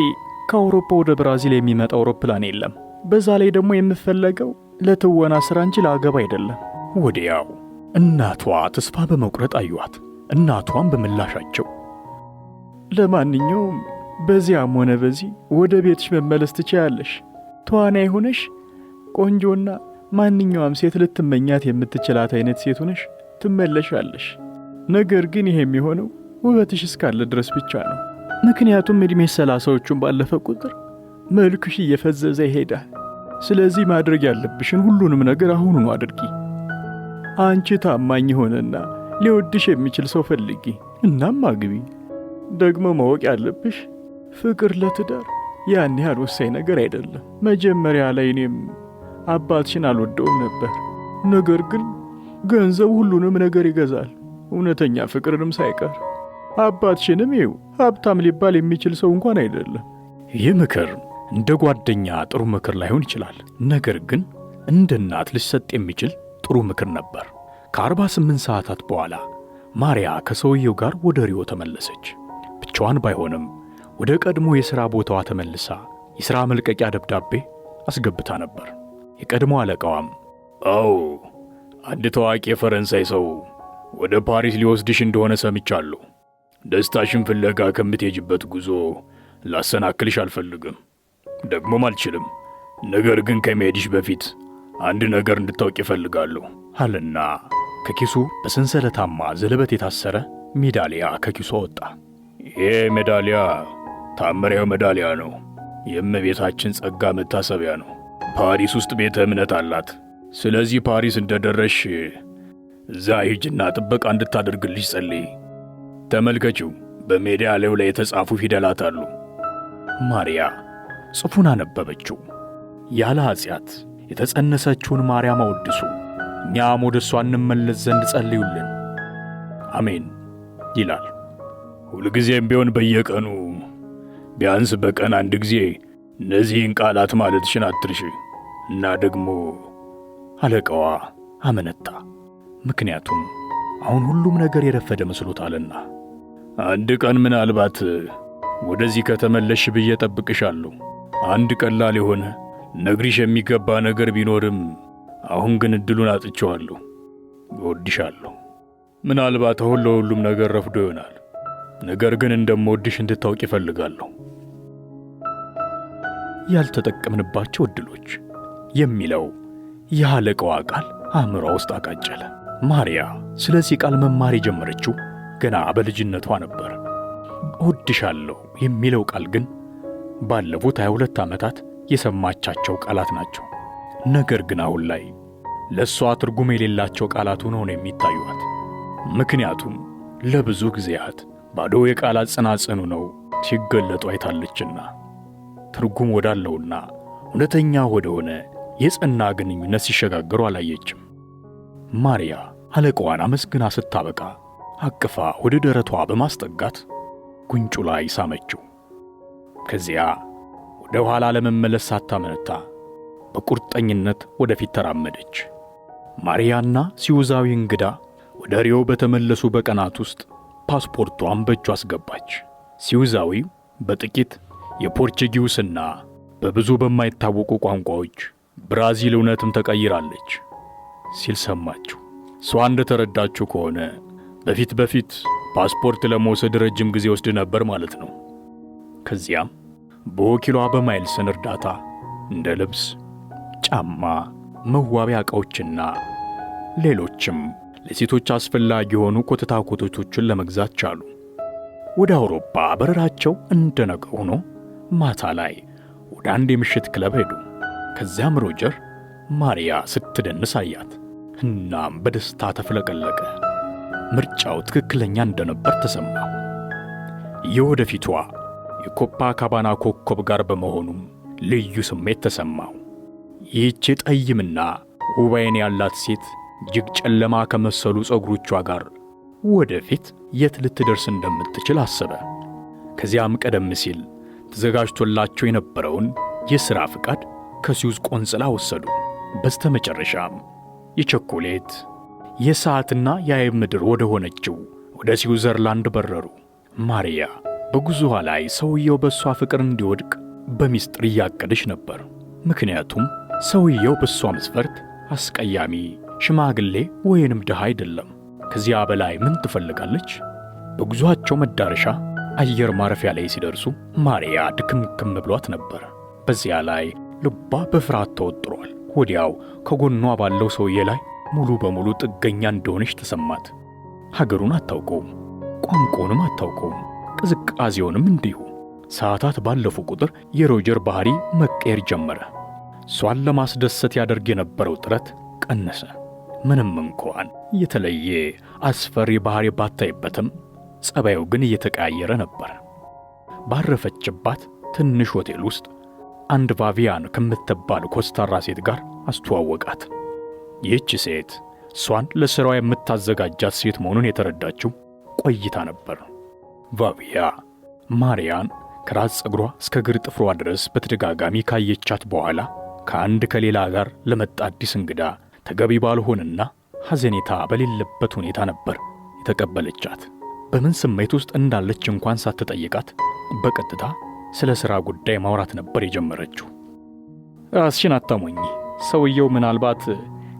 ከአውሮፓ ወደ ብራዚል የሚመጣ አውሮፕላን የለም። በዛ ላይ ደግሞ የምፈለገው ለትወና ሥራ እንጂ ለአገባ አይደለም። ወዲያው እናቷ ተስፋ በመቁረጥ አዩአት። እናቷም በምላሻቸው ለማንኛውም በዚያም ሆነ በዚህ ወደ ቤትሽ መመለስ ትችያለሽ። ተዋናይ ሆነሽ ቆንጆና ማንኛውም ሴት ልትመኛት የምትችላት አይነት ሴት ሆነሽ ትመለሻለሽ። ነገር ግን ይሄ የሚሆነው ውበትሽ እስካለ ድረስ ብቻ ነው። ምክንያቱም ዕድሜሽ 30ዎቹን ባለፈ ቁጥር መልክሽ እየፈዘዘ ይሄዳል። ስለዚህ ማድረግ ያለብሽን ሁሉንም ነገር አሁኑኑ አድርጊ። አንቺ ታማኝ ሆነና ሊወድሽ የሚችል ሰው ፈልጊ፣ እናም አግቢ። ደግሞ ማወቅ ያለብሽ ፍቅር ለትዳር ያን ያህል ወሳኝ ነገር አይደለም። መጀመሪያ ላይ እኔም አባትሽን አልወደውም ነበር። ነገር ግን ገንዘብ ሁሉንም ነገር ይገዛል፣ እውነተኛ ፍቅርንም ሳይቀር። አባትሽንም ይው ሀብታም ሊባል የሚችል ሰው እንኳን አይደለም። ይህ ምክር እንደ ጓደኛ ጥሩ ምክር ላይሆን ይችላል፣ ነገር ግን እንደ እናት ሊሰጥ የሚችል ጥሩ ምክር ነበር። ከ48 ሰዓታት በኋላ ማርያ ከሰውየው ጋር ወደ ሪዮ ተመለሰች። ብቻዋን ባይሆንም ወደ ቀድሞ የሥራ ቦታዋ ተመልሳ የሥራ መልቀቂያ ደብዳቤ አስገብታ ነበር። የቀድሞ አለቃዋም አንድ ታዋቂ የፈረንሳይ ሰው ወደ ፓሪስ ሊወስድሽ እንደሆነ ሰምቻለሁ። ደስታሽን ፍለጋ ከምትሄጅበት ጉዞ ላሰናክልሽ አልፈልግም፣ ደግሞም አልችልም። ነገር ግን ከመሄድሽ በፊት አንድ ነገር እንድታውቅ ይፈልጋለሁ አለና ከኪሱ በሰንሰለታማ ዘለበት የታሰረ ሜዳሊያ ከኪሱ ወጣ። ይሄ ሜዳሊያ ታምሪያው ሜዳሊያ ነው። የእመቤታችን ጸጋ መታሰቢያ ነው። ፓሪስ ውስጥ ቤተ እምነት አላት። ስለዚህ ፓሪስ እንደደረሽ እዛ ሂጅና ጥበቃ እንድታደርግልሽ ጸልይ። ተመልከቺው፣ በሜዳሊያው ላይ የተጻፉ ፊደላት አሉ። ማርያ ጽሑፉን አነበበችው። ያለ ኃጢአት የተጸነሰችውን ማርያም አወድሱ፣ እኛም ወደ እሷ እንመለስ ዘንድ ጸልዩልን፣ አሜን ይላል። ሁልጊዜም ቢሆን በየቀኑ ቢያንስ በቀን አንድ ጊዜ እነዚህን ቃላት ማለትሽን አትርሺ። እና ደግሞ አለቃዋ አመነታ። ምክንያቱም አሁን ሁሉም ነገር የረፈደ መስሎታልና። አንድ ቀን ምናልባት ወደዚህ ከተመለሽ ብዬ ጠብቅሻለሁ። አንድ ቀላል የሆነ ነግሪሽ የሚገባ ነገር ቢኖርም አሁን ግን እድሉን አጥቼዋለሁ። እወድሻለሁ። ምናልባት አሁን ለሁሉም ነገር ረፍዶ ይሆናል፣ ነገር ግን እንደምወድሽ እንድታውቂ እፈልጋለሁ። ያልተጠቀምንባቸው እድሎች የሚለው የአለቃዋ ቃል አእምሯ ውስጥ አቃጨለ። ማርያ ስለዚህ ቃል መማር የጀመረችው ገና በልጅነቷ ነበር። እወድሻለሁ የሚለው ቃል ግን ባለፉት 22 ዓመታት የሰማቻቸው ቃላት ናቸው። ነገር ግን አሁን ላይ ለሷ ትርጉም የሌላቸው ቃላት ሆነው ነው የሚታዩት። ምክንያቱም ለብዙ ጊዜያት ባዶ የቃላት ጽናጽኑ ነው ሲገለጡ አይታለችና ትርጉም ወዳለውና እውነተኛ ወደሆነ የጸና ግንኙነት ሲሸጋገሩ አላየችም። ማርያ አለቃዋን አመስግና ስታበቃ አቅፋ ወደ ደረቷ በማስጠጋት ጉንጩ ላይ ሳመችው። ከዚያ ወደ ኋላ ለመመለስ ሳታመነታ በቁርጠኝነት ወደፊት ተራመደች። ማርያና ሲውዛዊ እንግዳ ወደ ሪዮ በተመለሱ በቀናት ውስጥ ፓስፖርቷን በእጇ አስገባች። ሲውዛዊው በጥቂት የፖርቹጊስና በብዙ በማይታወቁ ቋንቋዎች ብራዚል እውነትም ተቀይራለች ሲል ሰማችሁ። እሷ እንደተረዳችሁ ከሆነ በፊት ፓስፖርት ለመውሰድ ረጅም ጊዜ ወስድ ነበር ማለት ነው። ከዚያም በወኪሏ በማይልሰን እርዳታ እንደ ልብስ፣ ጫማ፣ መዋቢያ ዕቃዎችና ሌሎችም ለሴቶች አስፈላጊ የሆኑ ኮተታኮቶችን ለመግዛት ቻሉ። ወደ አውሮፓ በረራቸው እንደነገ ሆኖ ማታ ላይ ወደ አንድ የምሽት ክለብ ሄዱ። ከዚያም ሮጀር ማርያ ስትደንስ አያት። እናም በደስታ ተፍለቀለቀ። ምርጫው ትክክለኛ እንደነበር ተሰማው። የወደፊቷ የኮፓካባና ኮከብ ጋር በመሆኑም ልዩ ስሜት ተሰማው። ይህች ጠይምና ውብ ዓይን ያላት ሴት እጅግ ጨለማ ከመሰሉ ጸጉሮቿ ጋር ወደፊት የት ልትደርስ እንደምትችል አሰበ። ከዚያም ቀደም ሲል ተዘጋጅቶላቸው የነበረውን የሥራ ፍቃድ ከስዊዝ ቆንጽላ ወሰዱ። በስተመጨረሻም የቸኮሌት የሰዓትና የአይብ ምድር ወደ ሆነችው ወደ ስዊዘርላንድ በረሩ። ማሪያ በጉዞዋ ላይ ሰውየው በእሷ ፍቅር እንዲወድቅ በሚስጥር እያቀደች ነበር። ምክንያቱም ሰውየው በእሷ መስፈርት አስቀያሚ፣ ሽማግሌ ወይንም ድሃ አይደለም። ከዚያ በላይ ምን ትፈልጋለች? በጉዞአቸው መዳረሻ አየር ማረፊያ ላይ ሲደርሱ ማሪያ ድክምክም ብሏት ነበር። በዚያ ላይ ልቧ በፍርሃት ተወጥሯል። ወዲያው ከጎኗ ባለው ሰውዬ ላይ ሙሉ በሙሉ ጥገኛ እንደሆነች ተሰማት። ሀገሩን አታውቀውም፣ ቋንቋውንም አታውቀውም፣ ቅዝቃዜውንም እንዲሁ። ሰዓታት ባለፉ ቁጥር የሮጀር ባህሪ መቀየር ጀመረ። እሷን ለማስደሰት ያደርግ የነበረው ጥረት ቀነሰ። ምንም እንኳን የተለየ አስፈሪ ባህሪ ባታይበትም ጸባዩ ግን እየተቀያየረ ነበር። ባረፈችባት ትንሽ ሆቴል ውስጥ አንድ ቫቪያን ከምትባል ኮስታራ ሴት ጋር አስተዋወቃት። ይህች ሴት እሷን ለሥራዋ የምታዘጋጃት ሴት መሆኑን የተረዳችው ቆይታ ነበር። ቫቪያ ማሪያን ከራስ ጸጉሯ እስከ እግር ጥፍሯ ድረስ በተደጋጋሚ ካየቻት በኋላ ከአንድ ከሌላ ጋር ለመጣ አዲስ እንግዳ ተገቢ ባልሆነና ሐዘኔታ በሌለበት ሁኔታ ነበር የተቀበለቻት። በምን ስሜት ውስጥ እንዳለች እንኳን ሳትጠይቃት በቀጥታ ስለ ሥራ ጉዳይ ማውራት ነበር የጀመረችው። ራስሽን አታሞኝ፣ ሰውየው ምናልባት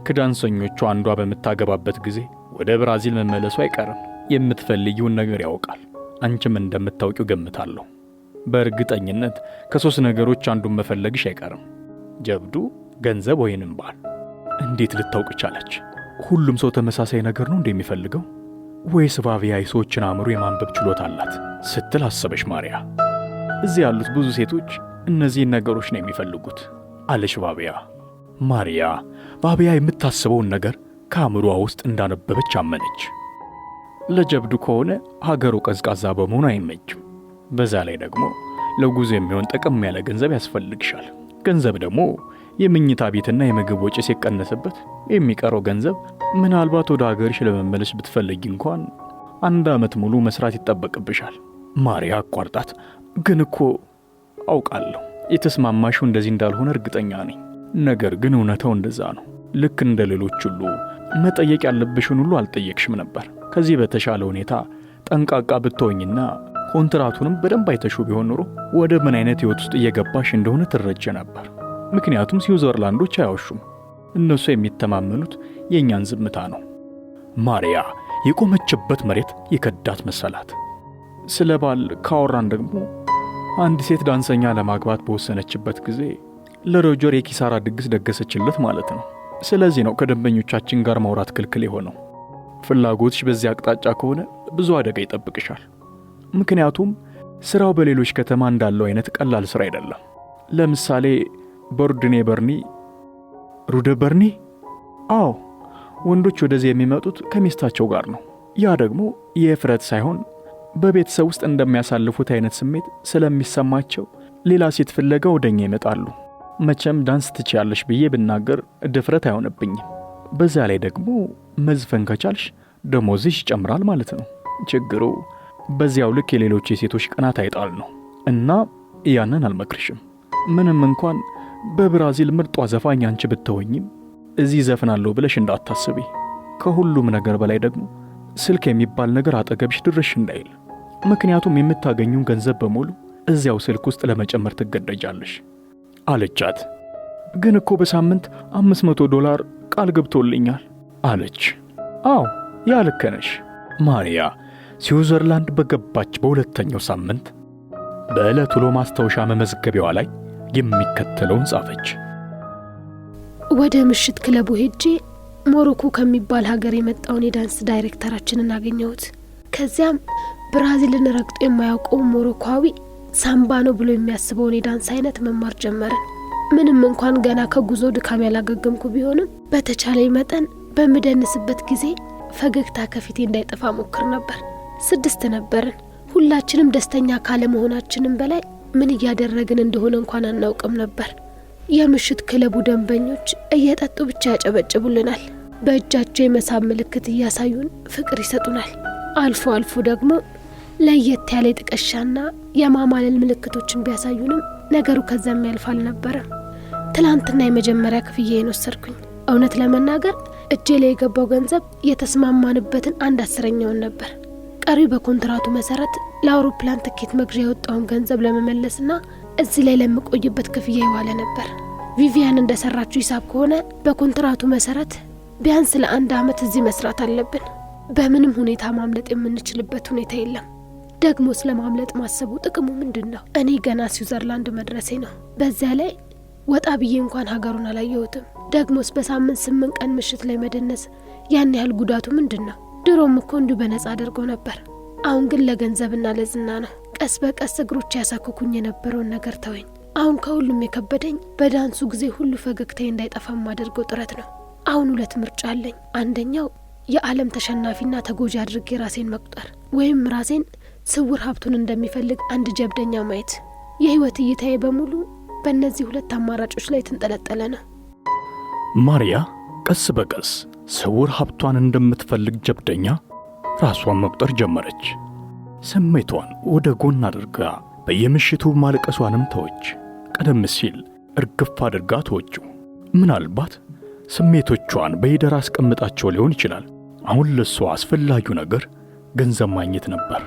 ከዳንሰኞቹ አንዷ በምታገባበት ጊዜ ወደ ብራዚል መመለሱ አይቀርም። የምትፈልጊውን ነገር ያውቃል። አንቺም እንደምታውቂው ገምታለሁ። በእርግጠኝነት ከሦስት ነገሮች አንዱን መፈለግሽ አይቀርም፣ ጀብዱ፣ ገንዘብ ወይንም ባል። እንዴት ልታውቅ ቻለች? ሁሉም ሰው ተመሳሳይ ነገር ነው እንደሚፈልገው ወይስ ቫቪያ የሰዎችን አእምሮ የማንበብ ችሎታ አላት ስትል አሰበች ማሪያ። እዚህ ያሉት ብዙ ሴቶች እነዚህን ነገሮች ነው የሚፈልጉት አለች ቫቪያ። ማሪያ ቫቪያ የምታስበውን ነገር ከአእምሮዋ ውስጥ እንዳነበበች አመነች። ለጀብዱ ከሆነ ሀገሩ ቀዝቃዛ በመሆኑ አይመችም። በዛ ላይ ደግሞ ለጉዞ የሚሆን ጠቀም ያለ ገንዘብ ያስፈልግሻል። ገንዘብ ደግሞ የምኝታ ቤትና የምግብ ወጪ ሲቀነስበት የሚቀረው ገንዘብ ምናልባት ወደ ሀገርሽ ለመመለስ ብትፈልጊ እንኳን 1 ዓመት ሙሉ መስራት ይጠበቅብሻል። ማሪያ አቋርጣት። ግን እኮ አውቃለሁ የተስማማሽው እንደዚህ እንዳልሆነ እርግጠኛ ነኝ። ነገር ግን እውነታው እንደዛ ነው። ልክ እንደ ሌሎች ሁሉ መጠየቅ ያለብሽን ሁሉ አልጠየቅሽም ነበር። ከዚህ በተሻለ ሁኔታ ጠንቃቃ ብትሆኝና ኮንትራቱንም በደንብ አይተሹ ቢሆን ኖሮ ወደ ምን አይነት ህይወት ውስጥ እየገባሽ እንደሆነ ትረጀ ነበር። ምክንያቱም ስዊዘርላንዶች አያወሹም። እነሱ የሚተማመኑት የእኛን ዝምታ ነው። ማሪያ የቆመችበት መሬት የከዳት መሰላት። ስለ ባል ካወራን ደግሞ አንድ ሴት ዳንሰኛ ለማግባት በወሰነችበት ጊዜ ለሮጀር የኪሳራ ድግስ ደገሰችለት ማለት ነው። ስለዚህ ነው ከደንበኞቻችን ጋር ማውራት ክልክል የሆነው። ፍላጎትሽ በዚህ አቅጣጫ ከሆነ ብዙ አደጋ ይጠብቅሻል። ምክንያቱም ስራው በሌሎች ከተማ እንዳለው አይነት ቀላል ስራ አይደለም። ለምሳሌ ቦርድኔ በርኒ፣ ሩደ በርኒ። አዎ፣ ወንዶች ወደዚህ የሚመጡት ከሚስታቸው ጋር ነው። ያ ደግሞ የፍረት ሳይሆን በቤተሰብ ውስጥ እንደሚያሳልፉት አይነት ስሜት ስለሚሰማቸው ሌላ ሴት ፍለጋ ወደኛ ይመጣሉ። መቼም ዳንስ ትችያለሽ ብዬ ብናገር ድፍረት አይሆንብኝም። በዛ ላይ ደግሞ መዝፈን ከቻልሽ ደሞዝሽ ይጨምራል ማለት ነው። ችግሩ በዚያው ልክ የሌሎች የሴቶች ቀናት አይጣል ነው እና ያንን አልመክርሽም። ምንም እንኳን በብራዚል ምርጧ ዘፋኝ አንቺ ብትሆኝም እዚህ ዘፍናለሁ ብለሽ እንዳታስቢ። ከሁሉም ነገር በላይ ደግሞ ስልክ የሚባል ነገር አጠገብሽ ድረሽ እንዳይል። ምክንያቱም የምታገኙን ገንዘብ በሙሉ እዚያው ስልክ ውስጥ ለመጨመር ትገደጃለሽ አለቻት። ግን እኮ በሳምንት $500 ቃል ገብቶልኛል አለች። አዎ ያ ልክ ነሽ። ማሪያ ስዊዘርላንድ በገባች በሁለተኛው ሳምንት በዕለት ውሎ ማስታወሻ መመዝገቢያዋ ላይ የሚከተለውን ጻፈች። ወደ ምሽት ክለቡ ሄጄ ሞሮኮ ከሚባል ሀገር የመጣውን የዳንስ ዳይሬክተራችንን አገኘሁት። ከዚያም ብራዚልን ረግጦ የማያውቀው ሞሮኮዊ ሳምባ ነው ብሎ የሚያስበውን የዳንስ አይነት መማር ጀመርን። ምንም እንኳን ገና ከጉዞ ድካም ያላገገምኩ ቢሆንም በተቻለኝ መጠን በምደንስበት ጊዜ ፈገግታ ከፊቴ እንዳይጠፋ ሞክር ነበር። 6 ነበርን። ሁላችንም ደስተኛ ካለመሆናችንም በላይ ምን እያደረግን እንደሆነ እንኳን አናውቅም ነበር። የምሽት ክለቡ ደንበኞች እየጠጡ ብቻ ያጨበጭቡልናል። በእጃቸው የመሳብ ምልክት እያሳዩን ፍቅር ይሰጡናል። አልፎ አልፎ ደግሞ ለየት ያለ ጥቅሻና የማማለል ምልክቶችን ቢያሳዩንም ነገሩ ከዛም ያልፍ አልነበረም። ትላንትና የመጀመሪያ ክፍያዬን ወሰድኩኝ። እውነት ለመናገር እጄ ላይ የገባው ገንዘብ የተስማማንበትን 1/10ኛውን ነበር። ቀሪው በኮንትራቱ መሰረት ለአውሮፕላን ትኬት መግዣ የወጣውን ገንዘብ ለመመለስና እዚህ ላይ ለምቆይበት ክፍያ ይዋለ ነበር። ቪቪያን እንደሰራችው ሂሳብ ከሆነ በኮንትራቱ መሰረት ቢያንስ ለ1 ዓመት እዚህ መስራት አለብን። በምንም ሁኔታ ማምለጥ የምንችልበት ሁኔታ የለም። ደግሞ ስለማምለጥ ማሰቡ ጥቅሙ ምንድነው? እኔ ገና ስዊዘርላንድ መድረሴ ነው። በዚያ ላይ ወጣ ብዬ እንኳን ሀገሩን አላየሁትም። ደግሞስ በሳምንት 8 ቀን ምሽት ላይ መደነስ ያን ያህል ጉዳቱ ምንድነው? ድሮም እኮ እንዲሁ በነጻ አድርገው ነበር። አሁን ግን ለገንዘብና ለዝና ነው። ቀስ በቀስ እግሮች ያሳክኩኝ የነበረውን ነገር ተወኝ። አሁን ከሁሉም የከበደኝ በዳንሱ ጊዜ ሁሉ ፈገግታዬ እንዳይጠፋ ማደርገው ጥረት ነው። አሁን 2 ምርጫ አለኝ። አንደኛው የዓለም ተሸናፊና ተጎጂ አድርጌ ራሴን መቁጠር፣ ወይም ራሴን ስውር ሀብቱን እንደሚፈልግ አንድ ጀብደኛ ማየት። የህይወት እይታዬ በሙሉ በእነዚህ 2 አማራጮች ላይ ተንጠለጠለ ነው። ማሪያ ቀስ በቀስ ስውር ሀብቷን እንደምትፈልግ ጀብደኛ ራሷን መቁጠር ጀመረች። ስሜቷን ወደ ጎን አድርጋ በየምሽቱ ማልቀሷንም ተወች። ቀደም ሲል እርግፍ አድርጋ ተወችው። ምናልባት ስሜቶቿን በይደር አስቀምጣቸው ሊሆን ይችላል። አሁን ለሷ አስፈላጊው ነገር ገንዘብ ማግኘት ነበር።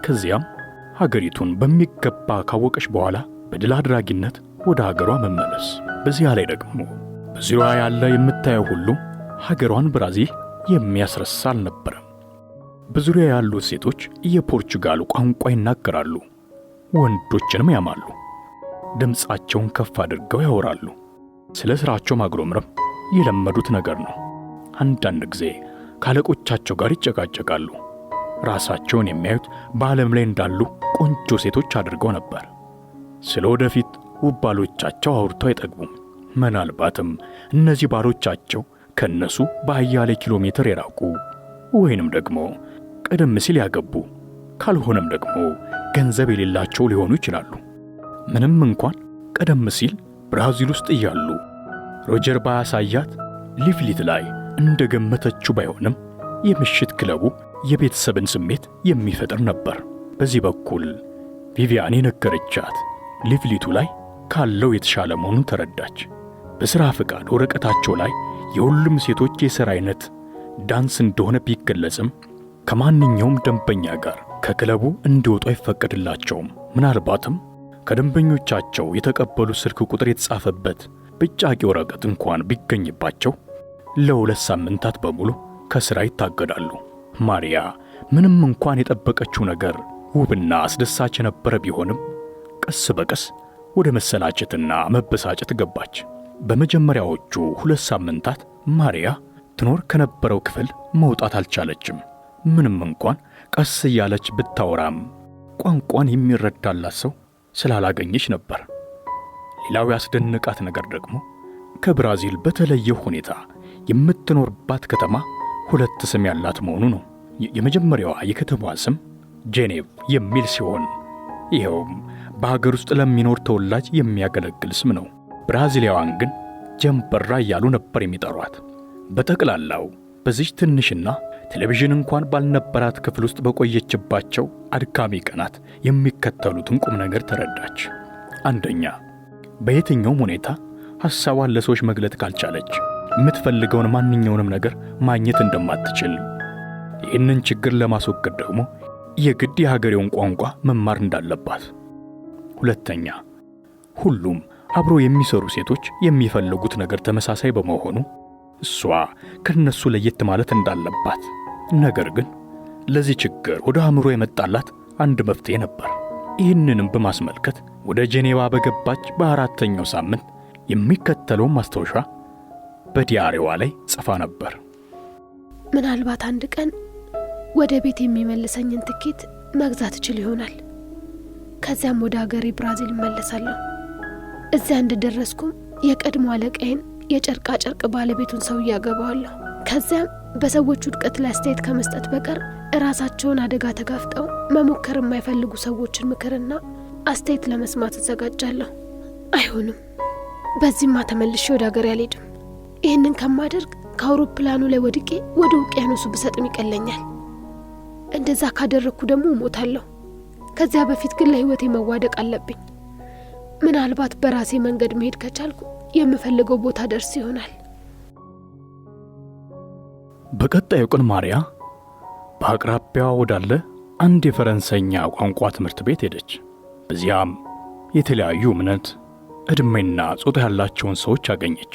ከዚያም ሀገሪቱን በሚገባ ካወቀች በኋላ በድል አድራጊነት ወደ ሀገሯ መመለስ። በዚያ ላይ ደግሞ በዙሪያ ያለ የምታየው ሁሉ ሀገሯን ብራዚል የሚያስረሳ አልነበረም። በዙሪያ ያሉት ሴቶች የፖርቹጋል ቋንቋ ይናገራሉ፣ ወንዶችንም ያማሉ፣ ድምፃቸውን ከፍ አድርገው ያወራሉ። ስለ ስራቸው ማግሮምረም የለመዱት ነገር ነው። አንዳንድ ጊዜ ካለቆቻቸው ጋር ይጨቃጨቃሉ። ራሳቸውን የሚያዩት በዓለም ላይ እንዳሉ ቆንጆ ሴቶች አድርገው ነበር። ስለ ወደፊት ውብ ባሎቻቸው አውርተው አይጠግቡም። ምናልባትም እነዚህ ባሎቻቸው ከነሱ በአያሌ ኪሎ ሜትር የራቁ ወይንም ደግሞ ቀደም ሲል ያገቡ፣ ካልሆነም ደግሞ ገንዘብ የሌላቸው ሊሆኑ ይችላሉ። ምንም እንኳን ቀደም ሲል ብራዚል ውስጥ እያሉ ሮጀር ባያሳያት ሊቭሊት ላይ እንደገመተችው ባይሆንም የምሽት ክለቡ የቤተሰብን ስሜት የሚፈጥር ነበር። በዚህ በኩል ቪቪያን የነገረቻት ሊቭሊቱ ላይ ካለው የተሻለ መሆኑን ተረዳች። በሥራ ፈቃድ ወረቀታቸው ላይ የሁሉም ሴቶች የሥራ አይነት ዳንስ እንደሆነ ቢገለጽም ከማንኛውም ደንበኛ ጋር ከክለቡ እንዲወጡ አይፈቀድላቸውም። ምናልባትም ከደንበኞቻቸው የተቀበሉ ስልክ ቁጥር የተጻፈበት ብጫቂ ወረቀት እንኳን ቢገኝባቸው ለ2 ሳምንታት በሙሉ ከሥራ ይታገዳሉ። ማሪያ ምንም እንኳን የጠበቀችው ነገር ውብና አስደሳች የነበረ ቢሆንም ቀስ በቀስ ወደ መሰላቸትና መበሳጨት ገባች። በመጀመሪያዎቹ 2 ሳምንታት ማሪያ ትኖር ከነበረው ክፍል መውጣት አልቻለችም። ምንም እንኳን ቀስ እያለች ብታወራም ቋንቋን የሚረዳላት ሰው ስላላገኘች ነበር። ሌላው ያስደነቃት ነገር ደግሞ ከብራዚል በተለየ ሁኔታ የምትኖርባት ከተማ 2 ስም ያላት መሆኑ ነው። የመጀመሪያዋ የከተማዋ ስም ጄኔቭ የሚል ሲሆን ይኸውም በሀገር ውስጥ ለሚኖር ተወላጅ የሚያገለግል ስም ነው። ብራዚሊያዋን ግን ጀምበራ እያሉ ነበር የሚጠሯት። በጠቅላላው በዚህ ትንሽና ቴሌቪዥን እንኳን ባልነበራት ክፍል ውስጥ በቆየችባቸው አድካሚ ቀናት የሚከተሉትን ቁም ነገር ተረዳች። አንደኛ፣ በየትኛውም ሁኔታ ሐሳቧን ለሰዎች መግለጥ ካልቻለች የምትፈልገውን ማንኛውንም ነገር ማግኘት እንደማትችል፣ ይህንን ችግር ለማስወገድ ደግሞ የግድ የሀገሬውን ቋንቋ መማር እንዳለባት። ሁለተኛ፣ ሁሉም አብሮ የሚሰሩ ሴቶች የሚፈልጉት ነገር ተመሳሳይ በመሆኑ እሷ ከነሱ ለየት ማለት እንዳለባት። ነገር ግን ለዚህ ችግር ወደ አእምሮ የመጣላት አንድ መፍትሄ ነበር። ይህንንም በማስመልከት ወደ ጄኔቫ በገባች በ4ኛው ሳምንት የሚከተለውን ማስታወሻ በዲያሪዋ ላይ ጽፋ ነበር። ምናልባት አንድ ቀን ወደ ቤት የሚመልሰኝን ትኬት መግዛት እችል ይሆናል። ከዚያም ወደ ሀገሬ ብራዚል እመለሳለሁ። እዚያ እንደደረስኩም የቀድሞ አለቃዬን የጨርቃ ጨርቅ ባለቤቱን ሰው ያገባዋለሁ። ከዚያም በሰዎች ውድቀት ላይ አስተያየት ከመስጠት በቀር ራሳቸውን አደጋ ተጋፍጠው መሞከር የማይፈልጉ ሰዎችን ምክርና አስተያየት ለመስማት እዘጋጃለሁ። አይሆንም። በዚህማ ተመልሼ ወደ ሀገር ያልሄድም። ይህንን ከማደርግ ከአውሮፕላኑ ላይ ወድቄ ወደ ውቅያኖሱ ብሰጥም ይቀለኛል። እንደዛ ካደረግኩ ደግሞ እሞታለሁ። ከዚያ በፊት ግን ለህይወቴ መዋደቅ አለብኝ። ምናልባት በራሴ መንገድ መሄድ ከቻልኩ የምፈልገው ቦታ ደርስ ይሆናል። በቀጣዩ ቀን ማርያ በአቅራቢያዋ ወዳለ አንድ የፈረንሳይኛ ቋንቋ ትምህርት ቤት ሄደች። በዚያም የተለያዩ እምነት፣ ዕድሜና ጾታ ያላቸውን ሰዎች አገኘች።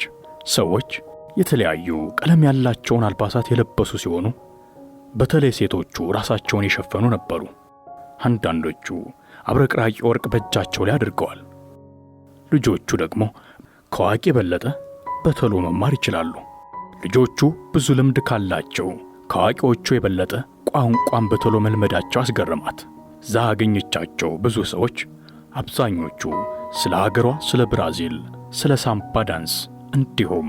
ሰዎች የተለያዩ ቀለም ያላቸውን አልባሳት የለበሱ ሲሆኑ በተለይ ሴቶቹ ራሳቸውን የሸፈኑ ነበሩ። አንዳንዶቹ አብረቅራቂ ወርቅ በእጃቸው ላይ አድርገዋል። ልጆቹ ደግሞ ከአዋቂ የበለጠ በቶሎ መማር ይችላሉ። ልጆቹ ብዙ ልምድ ካላቸው ከአዋቂዎቹ የበለጠ ቋንቋን በቶሎ መልመዳቸው አስገረማት። እዛ ያገኘቻቸው ብዙ ሰዎች አብዛኞቹ ስለ ሀገሯ፣ ስለ ብራዚል፣ ስለ ሳምባ ዳንስ እንዲሁም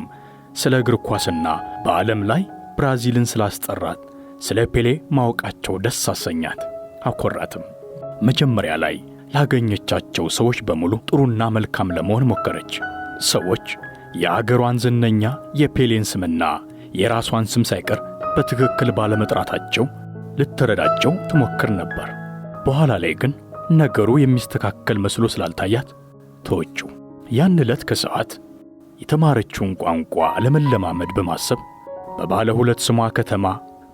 ስለ እግር ኳስና በዓለም ላይ ብራዚልን ስላስጠራት ስለ ፔሌ ማወቃቸው ደስ አሰኛት፣ አኮራትም። መጀመሪያ ላይ ላገኘቻቸው ሰዎች በሙሉ ጥሩና መልካም ለመሆን ሞከረች። ሰዎች የአገሯን ዝነኛ የፔሌን ስምና የራሷን ስም ሳይቀር በትክክል ባለመጥራታቸው ልትረዳቸው ትሞክር ነበር። በኋላ ላይ ግን ነገሩ የሚስተካከል መስሎ ስላልታያት ተወችው። ያን ዕለት ከሰዓት የተማረችውን ቋንቋ ለመለማመድ በማሰብ በባለ ሁለት ስሟ ከተማ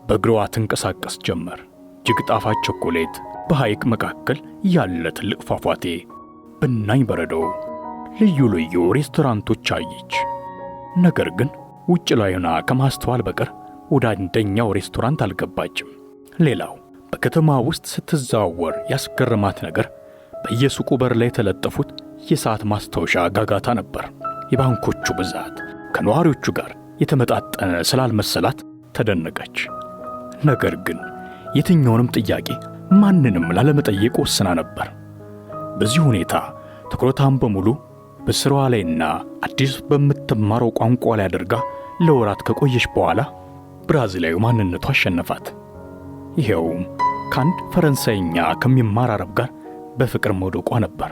በእግሯ ትንቀሳቀስ ጀመር። እጅግ ጣፋጭ ቸኮሌት፣ በሐይቅ መካከል ያለ ትልቅ ፏፏቴ፣ ብናኝ በረዶ፣ ልዩ ልዩ ሬስቶራንቶች አየች። ነገር ግን ውጭ ላይ ሆና ከማስተዋል በቀር ወደ አንደኛው ሬስቶራንት አልገባችም። ሌላው በከተማ ውስጥ ስትዘዋወር ያስገረማት ነገር በየሱቁ በር ላይ የተለጠፉት የሰዓት ማስታወሻ ጋጋታ ነበር። የባንኮቹ ብዛት ከነዋሪዎቹ ጋር የተመጣጠነ ስላልመሰላት ተደነቀች። ነገር ግን የትኛውንም ጥያቄ ማንንም ላለመጠየቅ ወስና ነበር። በዚህ ሁኔታ ትኩረቷን በሙሉ በስራዋ ላይና አዲስ በምትማረው ቋንቋ ላይ አድርጋ ለወራት ከቆየች በኋላ ብራዚላዊ ማንነቷ አሸነፋት። ይሄውም ከአንድ ፈረንሳይኛ ከሚማር አረብ ጋር በፍቅር መውደቋ ነበር።